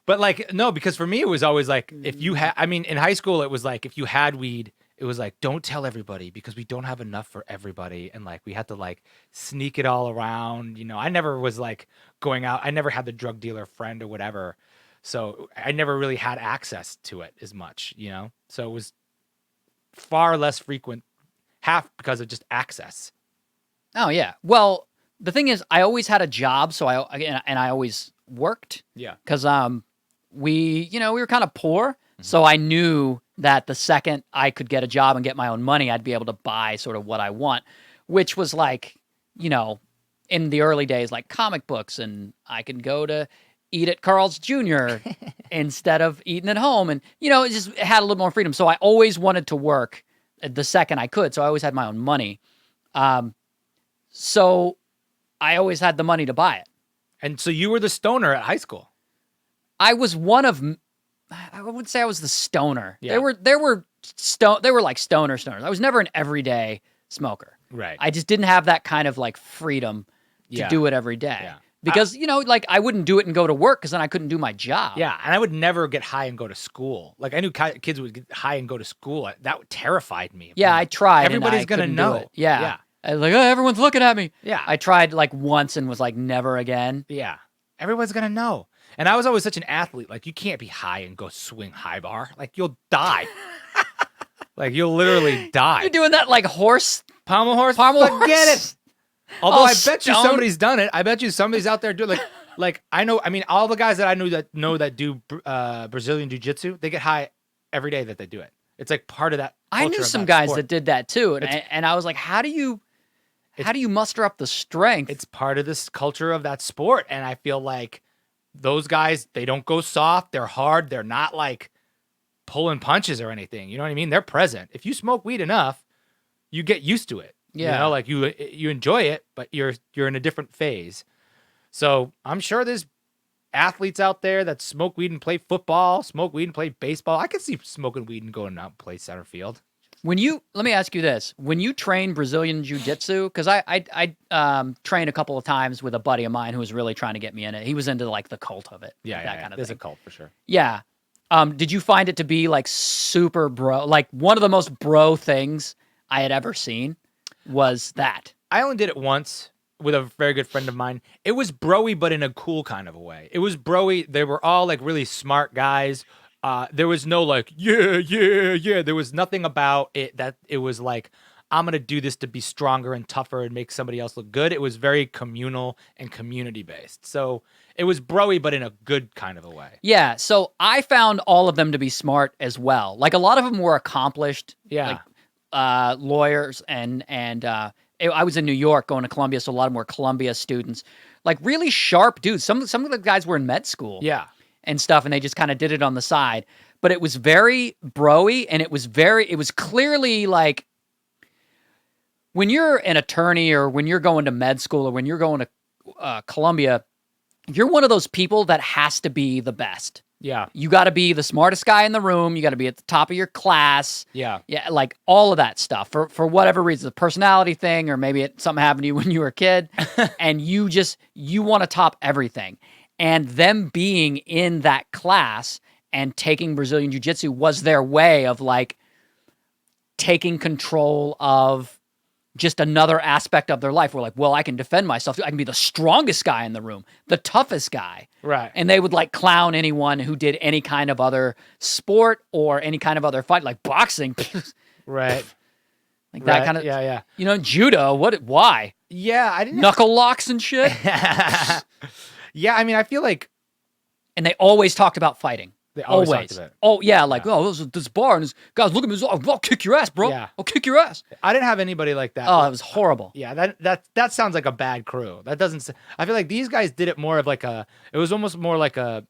But like, no, because for me, it was always like, if you had, in high school, it was like, if you had weed, it was like, don't tell everybody because we don't have enough for everybody. And like, we had to like sneak it all around. I never was like going out. I never had the drug dealer friend or whatever. So I never really had access to it as much, So it was far less frequent, half because of just access. Oh yeah. Well, the thing is, I always had a job, so I always worked. Yeah. Because we were kind of poor, so I knew that the second I could get a job and get my own money, I'd be able to buy sort of what I want, which was like, in the early days, like comic books, and I could go to eat at Carl's Jr. instead of eating at home, and it just had a little more freedom. So I always wanted to work the second I could, so I always had my own money. So I always had the money to buy it. And so you were the stoner at high school. I was one of, I wouldn't say I was the stoner. Yeah. There were like stoners. I was never an everyday smoker. Right. I just didn't have that kind of like freedom to Yeah. do it every day. Yeah. Because, like I wouldn't do it and go to work because then I couldn't do my job. Yeah, and I would never get high and go to school. Like I knew kids would get high and go to school. That terrified me. Yeah, I tried. Everybody's and I gonna couldn't know. do it. Yeah. Yeah. I was like, oh, everyone's looking at me. Yeah. I tried like once and was like, never again. Yeah. Everyone's gonna know. And I was always such an athlete. Like you can't be high and go swing high bar. Like you'll die. Like you'll literally die. You're doing that like horse. Pommel horse. Pommel Forget horse. it. Although All I bet you stoned. somebody's done it. I bet you somebody's out there doing like I know. All the guys that I know that do Brazilian jiu-jitsu, they get high every day that they do it. It's like part of that. I knew culture of some that guys sport. that did that too, and I was like, how do you muster up the strength? It's part of this culture of that sport, and I feel like those guys, they don't go soft. They're hard. They're not like pulling punches or anything. You know what I mean? They're present. If you smoke weed enough, you get used to it. Yeah. Like you enjoy it, but you're in a different phase. So I'm sure there's athletes out there that smoke weed and play football, smoke weed and play baseball. I could see smoking weed and going out and play center field. Let me ask you this: when you train Brazilian jiu-jitsu, because I trained a couple of times with a buddy of mine who was really trying to get me in it. He was into like the cult of it, that kind of There's thing. a cult for sure. Yeah. Did you find it to be like super bro, like one of the most bro things I had ever seen? Was that? I only did it once with a very good friend of mine. It was broy, but in a cool kind of a way. It was broy. They were all like really smart guys. There was no like, yeah. There was nothing about it that it was like, I'm going to do this to be stronger and tougher and make somebody else look good. It was very communal and community based. So it was broy, but in a good kind of a way. Yeah. So I found all of them to be smart as well. Like a lot of them were accomplished. Yeah. Like, lawyers and I was in New York going to Columbia, so a lot of them were Columbia students, like really sharp dudes. Some of the guys were in med school, Yeah. and stuff, and they just kind of did it on the side. But it was very bro-y, and it was clearly like when you're an attorney or when you're going to med school or when you're going to Columbia, you're one of those people that has to be the best. Yeah. You got to be the smartest guy in the room. You got to be at the top of your class. Yeah. Yeah, like all of that stuff for whatever reason, the personality thing, or maybe something happened to you when you were a kid, and you want to top everything. And them being in that class and taking Brazilian Jiu-Jitsu was their way of like taking control of just another aspect of their life. We're like, well, I can defend myself. I can be the strongest guy in the room, the toughest guy. Right. And they would like clown anyone who did any kind of other sport or any kind of other fight, like boxing. Right. Like that kind of, Yeah. judo. Why? Yeah. I didn't. Knuckle locks and shit. Yeah. I mean, I feel like And they always talked about fighting. they always talked about it. Oh, yeah. Like, oh, this bar and this guys, look at me. I'll kick your ass, bro. Yeah. I'll kick your ass. I didn't have anybody like that. Oh, it was horrible. Yeah, that sounds like a bad crew. That doesn't. I feel like these guys did it more of like a. It was almost more like a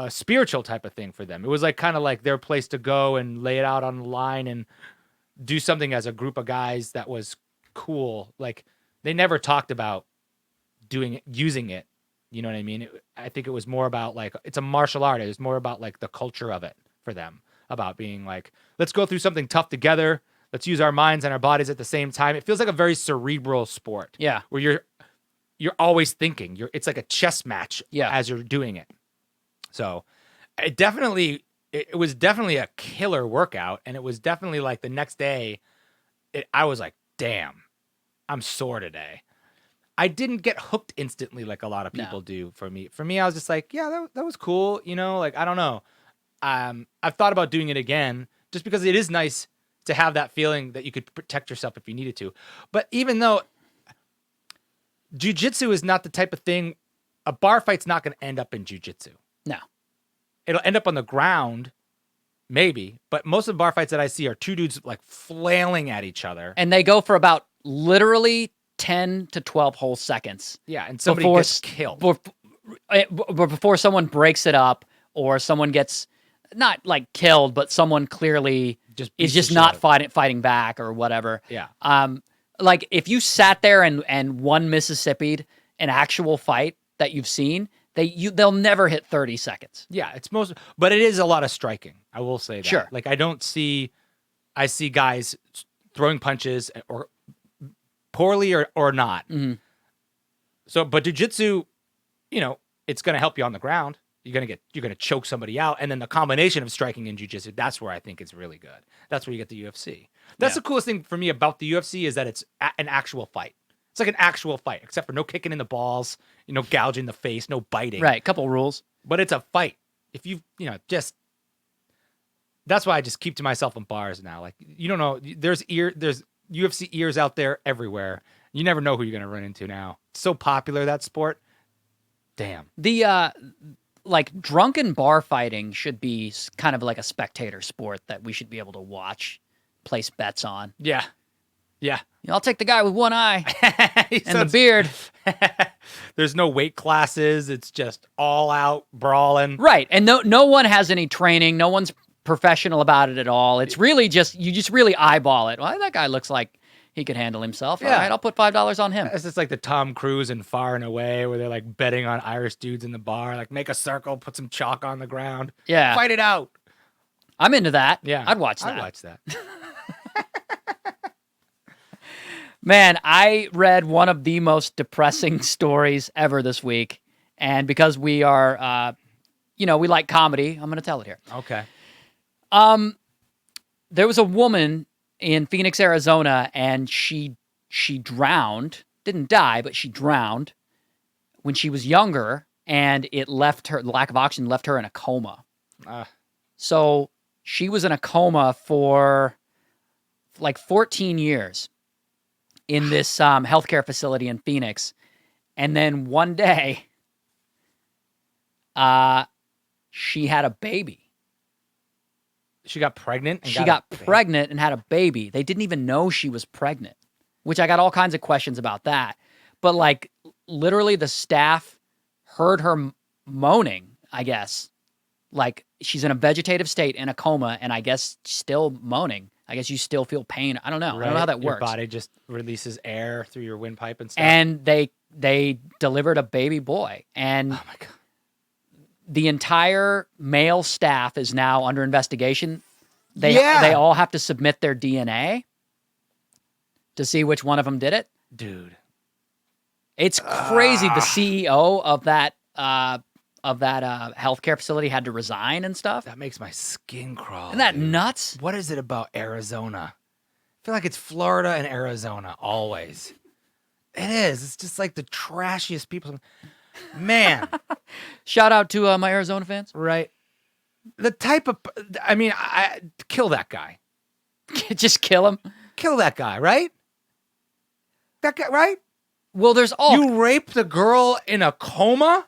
spiritual type of thing for them. It was like kind of like their place to go and lay it out on the line and do something as a group of guys that was cool. Like they never talked about using it. You know what I mean? I think it was more about like it's a martial art. It was more about like the culture of it for them. About being like, let's go through something tough together. Let's use our minds and our bodies at the same time. It feels like a very cerebral sport. Yeah. Where you're always thinking. It's like a chess match as you're doing it. So it was definitely a killer workout. And it was definitely like the next day, I was like, damn, I'm sore today. I didn't get hooked instantly like a lot of people do for me. For me, I was just like, yeah, that was cool. You know, like, I don't know. I've thought about doing it again just because it is nice to have that feeling that you could protect yourself if you needed to. But even though jiu-jitsu is not the type of thing, a bar fight's not going to end up in jiu-jitsu. No. It'll end up on the ground, maybe. But most of the bar fights that I see are two dudes like flailing at each other. And they go for about literally 10 to 12 whole seconds. Yeah, and somebody gets killed. Before someone breaks it up or someone gets not like killed, but someone clearly is just not fighting back or whatever. Yeah. Like if you sat there and won Mississippi'd an actual fight that you've seen, they'll never hit 30 seconds. Yeah, but it is a lot of striking. I will say that. Sure. Like I see guys throwing punches or poorly or not. Mm-hmm. So, but jiu-jitsu, it's going to help you on the ground. You're going to choke somebody out. And then the combination of striking and jiu-jitsu, that's where I think it's really good. That's where you get the UFC. That's the coolest thing for me about the UFC is that it's an actual fight. It's like an actual fight, except for no kicking in the balls, gouging the face, no biting. Right. Couple rules. But it's a fight. If that's why I just keep to myself in bars now. Like, you don't know, there's UFC ears out there everywhere. You never know who you're going to run into now. It's so popular, that sport. Damn. The, like drunken bar fighting should be kind of like a spectator sport that we should be able to watch, place bets on. Yeah. Yeah. I'll take the guy with one eye and the beard. There's no weight classes. It's just all out brawling. Right. And no one has any training. No one's professional about it at all. It's really you just really eyeball it. Well, that guy looks like he could handle himself. Yeah. All right, I'll put $5 on him. It's just like the Tom Cruise and Far and Away where they're like betting on Irish dudes in the bar. Like make a circle, put some chalk on the ground. Yeah. Fight it out. I'm into that. Yeah. I'd watch that. I'd watch that. Man, I read one of the most depressing stories ever this week. And because we are, we like comedy, I'm going to tell it here. Okay. There was a woman in Phoenix, Arizona, and she drowned. Didn't die, but she drowned when she was younger, and the lack of oxygen left her in a coma. So she was in a coma for like 14 years in this healthcare facility in Phoenix. And then one day, she had a baby. She got pregnant? She got pregnant and had a baby. They didn't even know she was pregnant, which I got all kinds of questions about that. But like literally the staff heard her moaning, I guess. Like she's in a vegetative state in a coma and I guess still moaning. I guess you still feel pain. I don't know. Right. I don't know how that works. Your body just releases air through your windpipe and stuff. And they delivered a baby boy. And oh my God. the entire male staff is now under investigation. They all have to submit their DNA to see which one of them did it. Dude, it's crazy. The CEO of that healthcare facility had to resign and stuff. that makes my skin crawl. Isn't that dude. nuts? What is it about Arizona? I feel like it's Florida and Arizona always. It is. It's just like the trashiest people. Man, Shout out to my Arizona fans. right? The type of, I mean, kill that guy. Just kill him. Kill that guy, right? That guy, right? Well, there's all You raped the girl in a coma?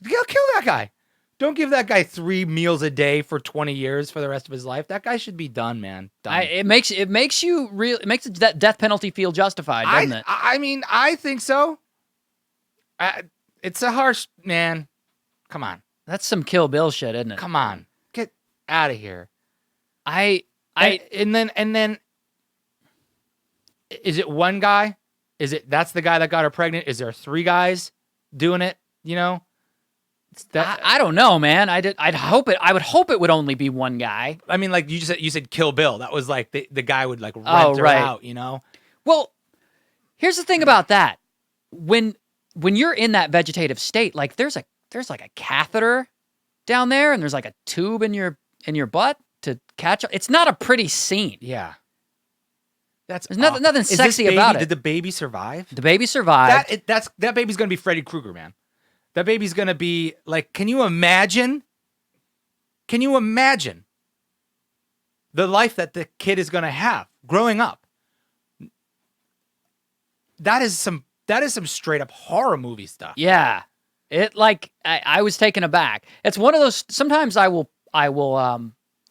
Kill that guy. Don't give that guy 3 meals a day for 20 years for the rest of his life. That guy should be done, man. Done. it makes that death penalty feel justified, doesn't it? I mean, I think so. It's a harsh, man. Come on. That's some Kill Bill shit, isn't it? Come on. Get out of here. And then is it one guy? That's the guy that got her pregnant? Is there 3 guys doing it? You know? I don't know, man. I would hope it would only be one guy. I mean, like you said Kill Bill. That was like the guy would like rent her right. out, you know? Well, here's the thing about that. When you're in that vegetative state, like there's like a catheter down there and there's like a tube in your butt to catch up. It's not a pretty scene. Yeah. There's nothing sexy about it. Did the baby survive? The baby survived. That baby's gonna be Freddy Krueger, man. That baby's gonna be like, can you imagine? Can you imagine the life that the kid is gonna have growing up? That is some straight up horror movie stuff. Yeah. I was taken aback. It's one of those, sometimes I will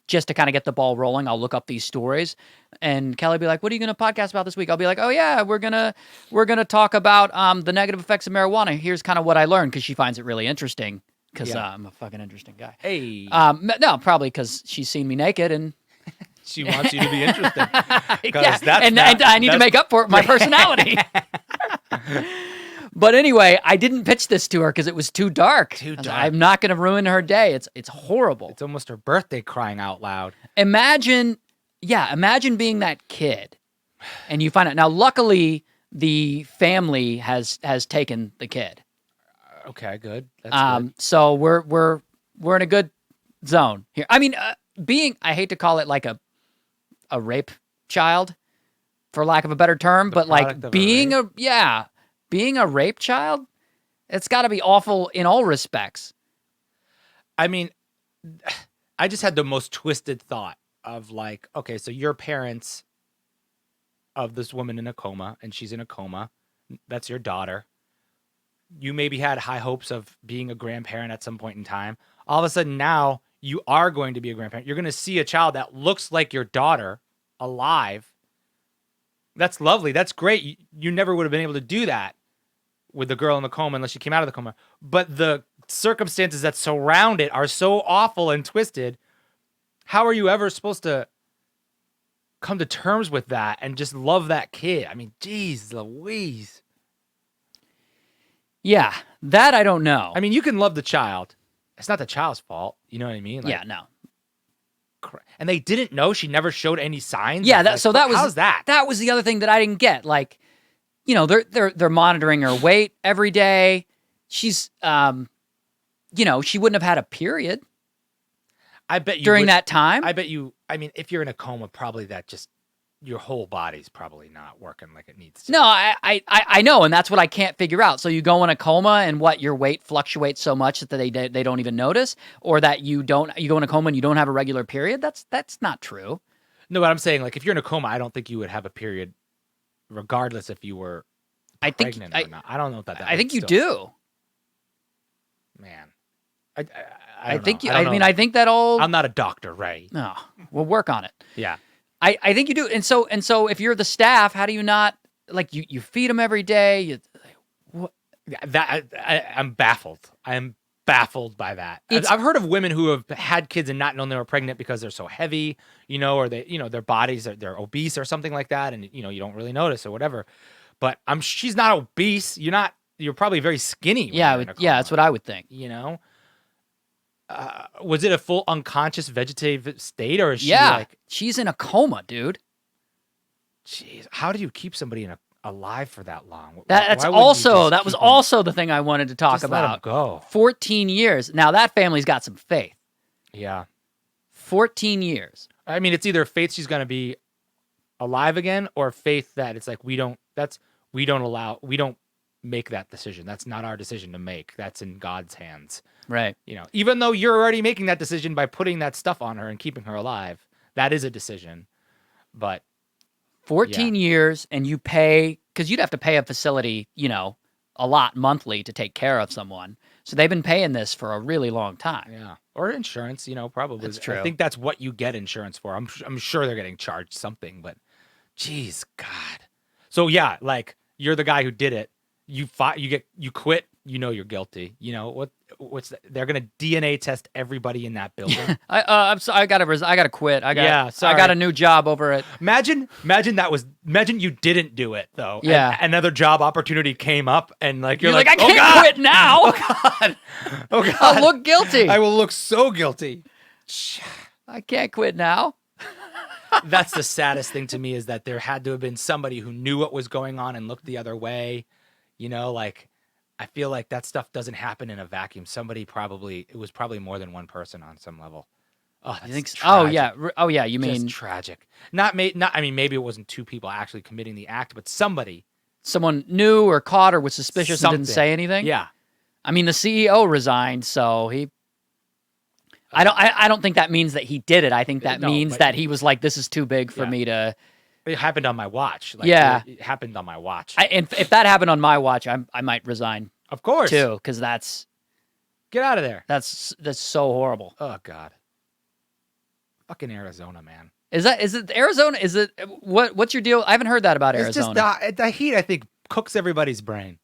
just to kind of get the ball rolling, I'll look up these stories and Kelly be like, what are you going to podcast about this week? I'll be like, oh yeah, we're going to talk about the negative effects of marijuana. Here's kind of what I learned, because she finds it really interesting, because I'm a fucking interesting guy. Hey. No, probably because she's seen me naked and she wants you to be interesting. Yeah, and I need to make up for it, my personality. But anyway, I didn't pitch this to her because it was too dark. I'm not going to ruin her day. It's horrible. It's almost her birthday, crying out loud. Imagine being that kid, and you find out. Now, luckily, the family has taken the kid. Okay, good. That's good. So we're in a good zone here. I mean, I hate to call it like a rape child, for lack of a better term, but like being a rape child, it's got to be awful in all respects. I mean, I just had the most twisted thought of like, okay, so you're parents of this woman in a coma, and she's in a coma. That's your daughter. You maybe had high hopes of being a grandparent at some point in time. All of a sudden now you are going to be a grandparent. You're going to see a child that looks like your daughter alive. That's lovely. That's great. You never would have been able to do that with the girl in the coma unless she came out of the coma. But the circumstances that surround it are so awful and twisted. How are you ever supposed to come to terms with that and just love that kid? I mean, geez Louise. Yeah, that I don't know. I mean, you can love the child. It's not the child's fault. You know what I mean? Like, yeah, no. And they didn't know. She never showed any signs. Yeah, how's that? That was the other thing that I didn't get. Like, you know, they're monitoring her weight every day. She's, she wouldn't have had a period. I bet you during that time. I bet you. I mean, if you're in a coma, probably that just your whole body's probably not working like it needs to. No, I know, and that's what I can't figure out. So you go in a coma, and what, your weight fluctuates so much that they don't even notice, or that you go in a coma and you don't have a regular period. That's not true. No, but I'm saying, like, if you're in a coma, I don't think you would have a period, regardless if you were pregnant or not. I don't know if that. I think you do. Man, I think you. I mean, I think that all. I'm not a doctor, Ray. No, we'll work on it. Yeah. I think you do. And so if you're the staff, how do you not, like, you feed them every day? I'm baffled. I'm baffled by that. I've heard of women who have had kids and not known they were pregnant because they're so heavy, or they, their bodies, they're obese or something like that. And, you don't really notice or whatever. But she's not obese. You're not you're probably very skinny. When Yeah, you're in a yeah, that's coma, what I would think. you know. Was it a full unconscious vegetative state, or is she Yeah, like, she's in a coma, dude. jeez, how do you keep somebody alive for that long? That's Why wouldn't you also just that was keep 'em- also the thing I wanted to talk just let 'em about. go. 14 years. Now that family's got some faith. Yeah. 14 years. I mean, it's either faith she's gonna be alive again, or faith that it's like we don't make that decision. That's not our decision to make. That's in God's hands. Right. You know, even though you're already making that decision by putting that stuff on her and keeping her alive, that is a decision. But 14 years, and you pay, because you'd have to pay a facility, you know, a lot monthly to take care of someone. So they've been paying this for a really long time. yeah, or insurance, you know, probably. That's true. I think that's what you get insurance for. I'm sure they're getting charged something, but geez, God. So yeah, like you're the guy who did it. You quit. You know you're guilty. You know what's they're gonna DNA test everybody in that building. I gotta quit. I got sorry. a new job over at. Imagine you didn't do it though. Yeah. And another job opportunity came up, and like You're like, I can't quit now. God. Oh God. I'll look guilty. I will look so guilty. I can't quit now. That's the saddest thing to me, is that there had to have been somebody who knew what was going on and looked the other way. You know, like I feel like that stuff doesn't happen in a vacuum. It was probably more than one person on some level. Oh, You think? that's So? Oh tragic. yeah. Oh yeah. You Just mean tragic. I mean, maybe it wasn't two people actually committing the act, but somebody. someone knew or caught or was suspicious and didn't Something. say anything? Yeah. I mean, the CEO resigned, so he. I don't think that means that he did it. I think that No, means but- that he was like, "This is too big for Yeah. me to." It happened on my watch. Like, Yeah. It happened on my watch. And if that happened on my watch, I might resign Of course. too, because that's Get out of there. so horrible. Oh God. Fucking Arizona, man. Is it Arizona? Is it what's your deal? I haven't heard that about It's Arizona. just the heat, I think, cooks everybody's brain.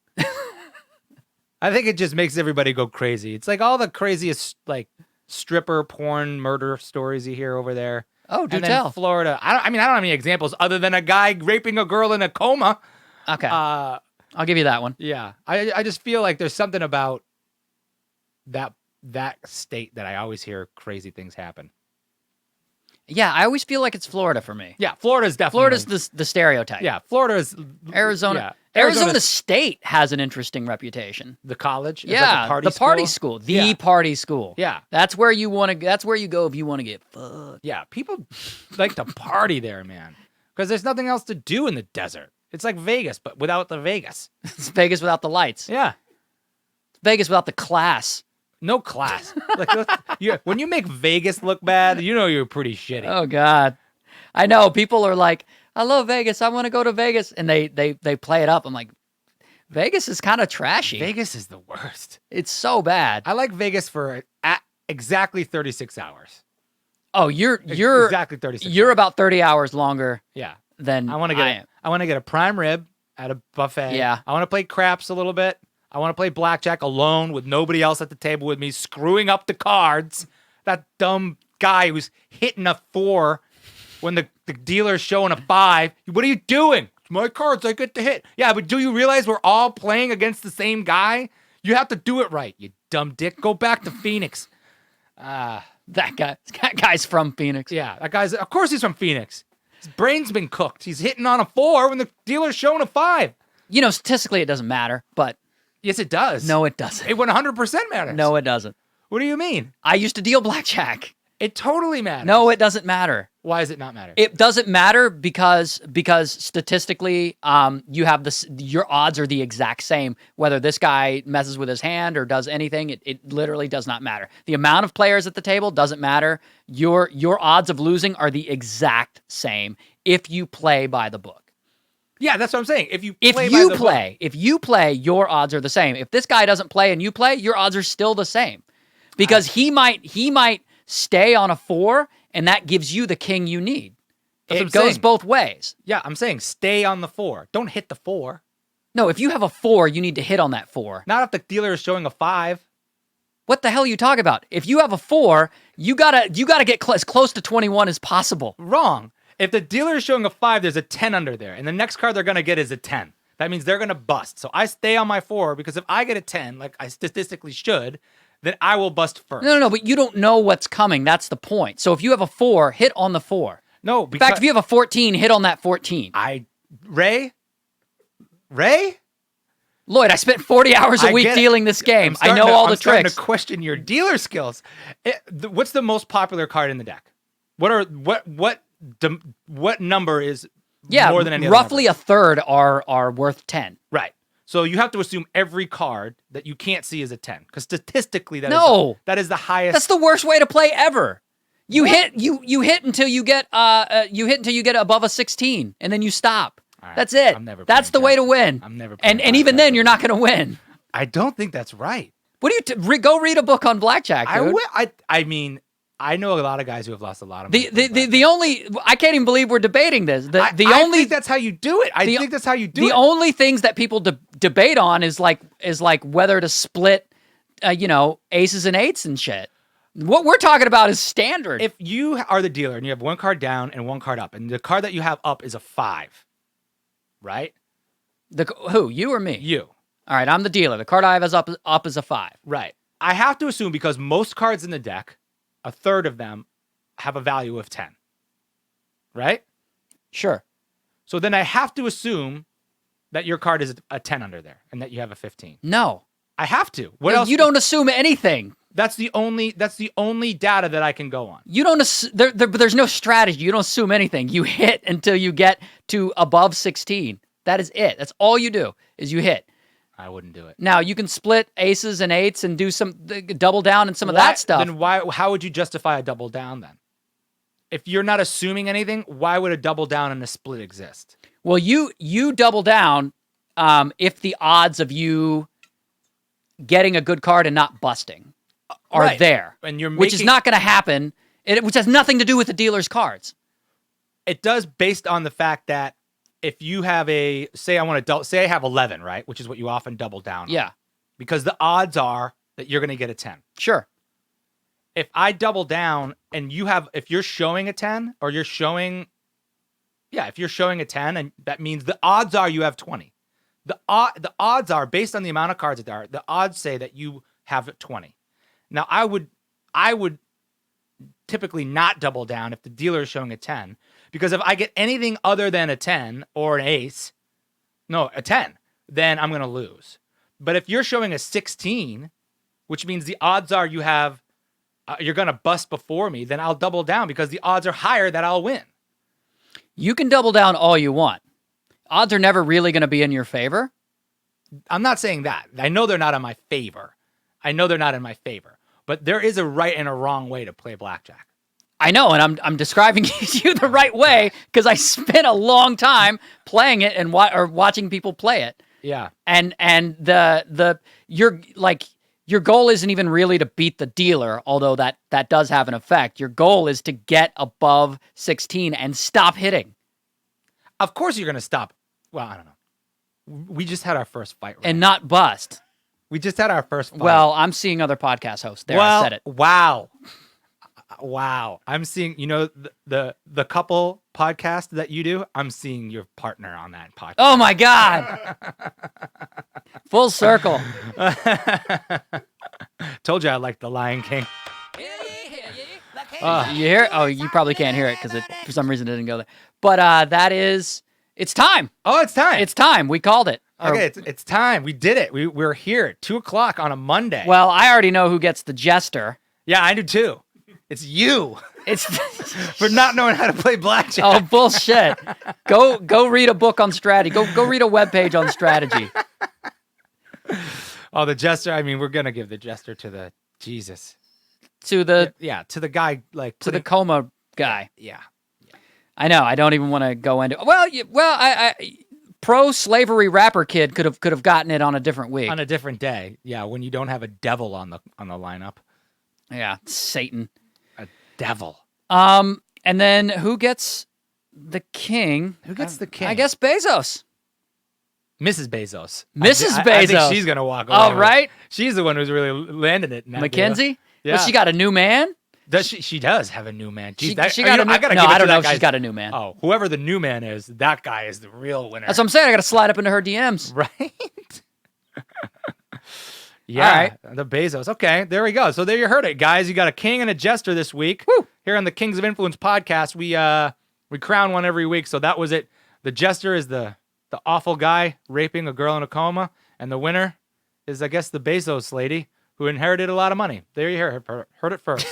I think it just makes everybody go crazy. It's like all the craziest like stripper porn murder stories you hear over there. Oh, do and then tell. Florida. I don't have any examples other than a guy raping a girl in a coma. Okay, I'll give you that one. Yeah. I just feel like there's something about that state that I always hear crazy things happen. Yeah, I always feel like it's Florida for me. Yeah, Florida's definitely. Florida's the stereotype. Yeah, Florida is Arizona. Yeah. Arizona Arizona's State has an interesting reputation. the college. It's Yeah, like a the party school. school, the Yeah. party school. Yeah, That's where you want to. That's where you go if you want to get fucked. yeah. People like to party there, man, because there's nothing else to do in the desert. It's like Vegas, but without the Vegas. It's Vegas without the lights. Yeah, It's Vegas without the class. no class. When you make Vegas look bad, you know you're pretty shitty. Oh God, I know people are like, I love Vegas. I want to go to Vegas, and they play it up. I'm like, Vegas is kind of trashy. Vegas is the worst. It's so bad. I like Vegas for exactly 36 hours. Oh, you're exactly 36. you're hours. about 30 hours longer Yeah. than I want to am. get a prime rib at a buffet. Yeah. I want to play craps a little bit. I want to play blackjack alone with nobody else at the table with me, screwing up the cards. That dumb guy who's hitting a 4 when the dealer's showing a 5. What are you doing? It's my cards. I get to hit. Yeah, but do you realize we're all playing against the same guy? You have to do it right, you dumb dick. Go back to Phoenix. That guy's from Phoenix. Yeah, that guy's. Of course, he's from Phoenix. His brain's been cooked. He's hitting on a 4 when the dealer's showing a 5. You know, statistically, it doesn't matter, but Yes, it does. no, it doesn't. It 100% matters. No, it doesn't. What do you mean? I used to deal blackjack. It totally matters. No, it doesn't matter. Why does it not matter? It doesn't matter because statistically, you have your odds are the exact same. Whether this guy messes with his hand or does anything, it literally does not matter. The amount of players at the table doesn't matter. Your odds of losing are the exact same if you play by the book. Yeah, that's what I'm saying. If you play, your odds are the same. If this guy doesn't play and you play, your odds are still the same. Because he might stay on a 4 and that gives you the king you need. That's It what I'm goes saying. both ways. Yeah, I'm saying stay on the 4. Don't hit the 4. No, if you have a 4, you need to hit on that 4. Not if the dealer is showing a 5. What the hell are you talking about? If you have a 4, you gotta get as close to 21 as possible. Wrong. If the dealer is showing a 5, there's a 10 under there, and the next card they're gonna get is a 10. That means they're going to bust. So I stay on my 4 because if I get a 10, like I statistically should, then I will bust first. No, but you don't know what's coming. That's the point. So if you have a 4, hit on the 4. No, In because fact, if you have a 14, hit on that 14. Ray? Lloyd, I spent 40 hours a I week get it. dealing this game. I I'm know all the I'm starting tricks. to question your dealer skills. What's the most popular card in the deck? What number is more than any other roughly number? a third are worth 10. Right. So you have to assume every card that you can't see is a 10 because statistically that is the highest. That's the worst way to play ever. You hit until you get above a 16 and then you stop. Right. That's it. I'm never That's the playing way to blackjack. win. I'm never playing and even blackjack then you're not going to win. I don't think that's right. What do you go read a book on blackjack, dude? I mean, I know a lot of guys who have lost a lot of money. The only I can't even believe we're debating this. I think that's how you do it. I think that's how you do it. The only things that people debate on is like whether to split, aces and eights and shit. What we're talking about is standard. If you are the dealer and you have one card down and one card up, and the card that you have up is a 5, right? Who, you or me? You. All right, I'm the dealer. The card I have is up is a 5. Right. I have to assume because most cards in the deck, a third of them have a value of 10. Right? Sure. So then I have to assume that your card is a 10 under there and that you have a 15. No. I have to. What else? You don't assume anything. That's the only data that I can go on. You don't there's no strategy. You don't assume anything. You hit until you get to above 16. That is it. That's all you do is you hit. I wouldn't do it. Now, you can split aces and eights and do some double down and some of that stuff. Then how would you justify a double down then? If you're not assuming anything, why would a double down and a split exist? Well, you double down if the odds of you getting a good card and not busting are Right. there, And which is not going to happen, which has nothing to do with the dealer's cards. It does based on the fact that if you have say I have 11, right? Which is what you often double down on. Yeah, Because the odds are that you're going to get a 10. sure. If I double down and if you're showing a 10 or if you're showing a 10, and that means the odds are you have 20. The odds are based on the amount of cards that there are. The odds say that you have 20. Now I would typically not double down if the dealer is showing a 10, because if I get anything other than a 10 or an ace, a 10, then I'm going to lose. But if you're showing a 16, which means the odds are you're going to bust before me, then I'll double down because the odds are higher that I'll win. You can double down all you want. Odds are never really going to be in your favor. I'm not saying that. I know they're not in my favor. But there is a right and a wrong way to play blackjack. I know, and I'm describing you the right way because I spent a long time playing it and watching people play it. Yeah. And your goal isn't even really to beat the dealer, although that does have an effect. Your goal is to get above 16 and stop hitting. Of course you're going to stop. Well, I don't know. We just had our first fight. Right? And not bust. We just had our first fight. Well, I'm seeing other podcast hosts. I said it. Wow. I'm seeing, the couple podcast that you do, I'm seeing your partner on that podcast. Oh my God. Full circle. Told you I like The Lion King. You hear? Oh, you probably can't hear it because for some reason it didn't go there. But it's time. Oh, it's time. It's time. We called it. Okay, it's time. We did it. We're here at 2:00 on a Monday. Well, I already know who gets the jester. Yeah, I do too. It's you. It's for not knowing how to play blackjack. Oh, bullshit. Go read a book on strategy. Go read a webpage on strategy. Oh, the jester. I mean, we're gonna give the jester to the Jesus. To the to the guy the coma guy. Yeah. I know. I don't even want to go into. I pro-slavery rapper kid could have gotten it on a different week. On a different day. Yeah, when you don't have a devil on the lineup. Yeah, Satan. A devil. And then who gets the king? Who gets the king? I guess Bezos. Mrs. Bezos. Mrs. Bezos. I think she's gonna walk away. Oh, right. She's the one who's really landing it. In that Mackenzie. deal. Yeah. But she got a new man. Does she does have a new man. Jeez, She got a new, I gotta no, give it I to don't know that if she's guy. got a new man. Oh, whoever the new man is, that guy is the real winner. That's what I'm saying. I got to slide up into her DMs. Right? Yeah, All right. the Bezos. Okay, there we go. So there you heard it, guys. You got a king and a jester this week. Woo. Here on the Kings of Influence podcast. We crown one every week, so that was it. The jester is the awful guy raping a girl in a coma, and the winner is, I guess, the Bezos lady who inherited a lot of money. There you heard it first.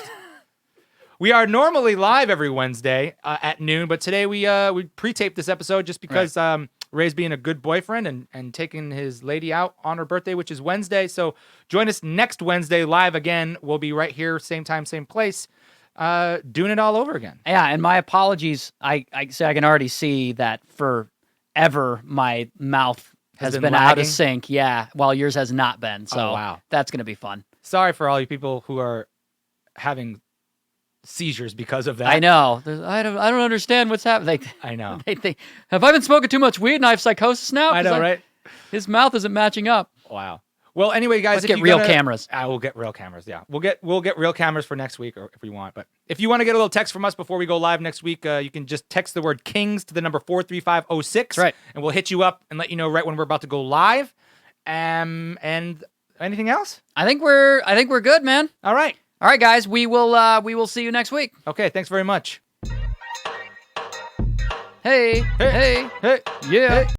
We are normally live every Wednesday at noon, but today we pre-taped this episode just because Ray's being a good boyfriend and taking his lady out on her birthday, which is Wednesday. So join us next Wednesday live again. We'll be right here, same time, same place, doing it all over again. Yeah, and my apologies. I can already see that forever my mouth has been out lagging? of sync. Yeah, while yours has not been. So Oh, wow. that's gonna be fun. Sorry for all you people who are having seizures because of that. I know. I don't understand what's happening. I know. They think, have I been smoking too much weed and I have psychosis now? I 'Cause know, right? His mouth isn't matching up. Wow. Well, anyway, guys, Let's if get you're real gonna- cameras. I will get real cameras. Yeah, we'll get real cameras for next week, or if we want. But if you want to get a little text from us before we go live next week, you can just text the word Kings to the number 43506. That's right. And we'll hit you up and let you know right when we're about to go live. And anything else? I think we're good, man. All right. All right, guys. We will see you next week. Okay. Thanks very much. Hey. Hey. Yeah.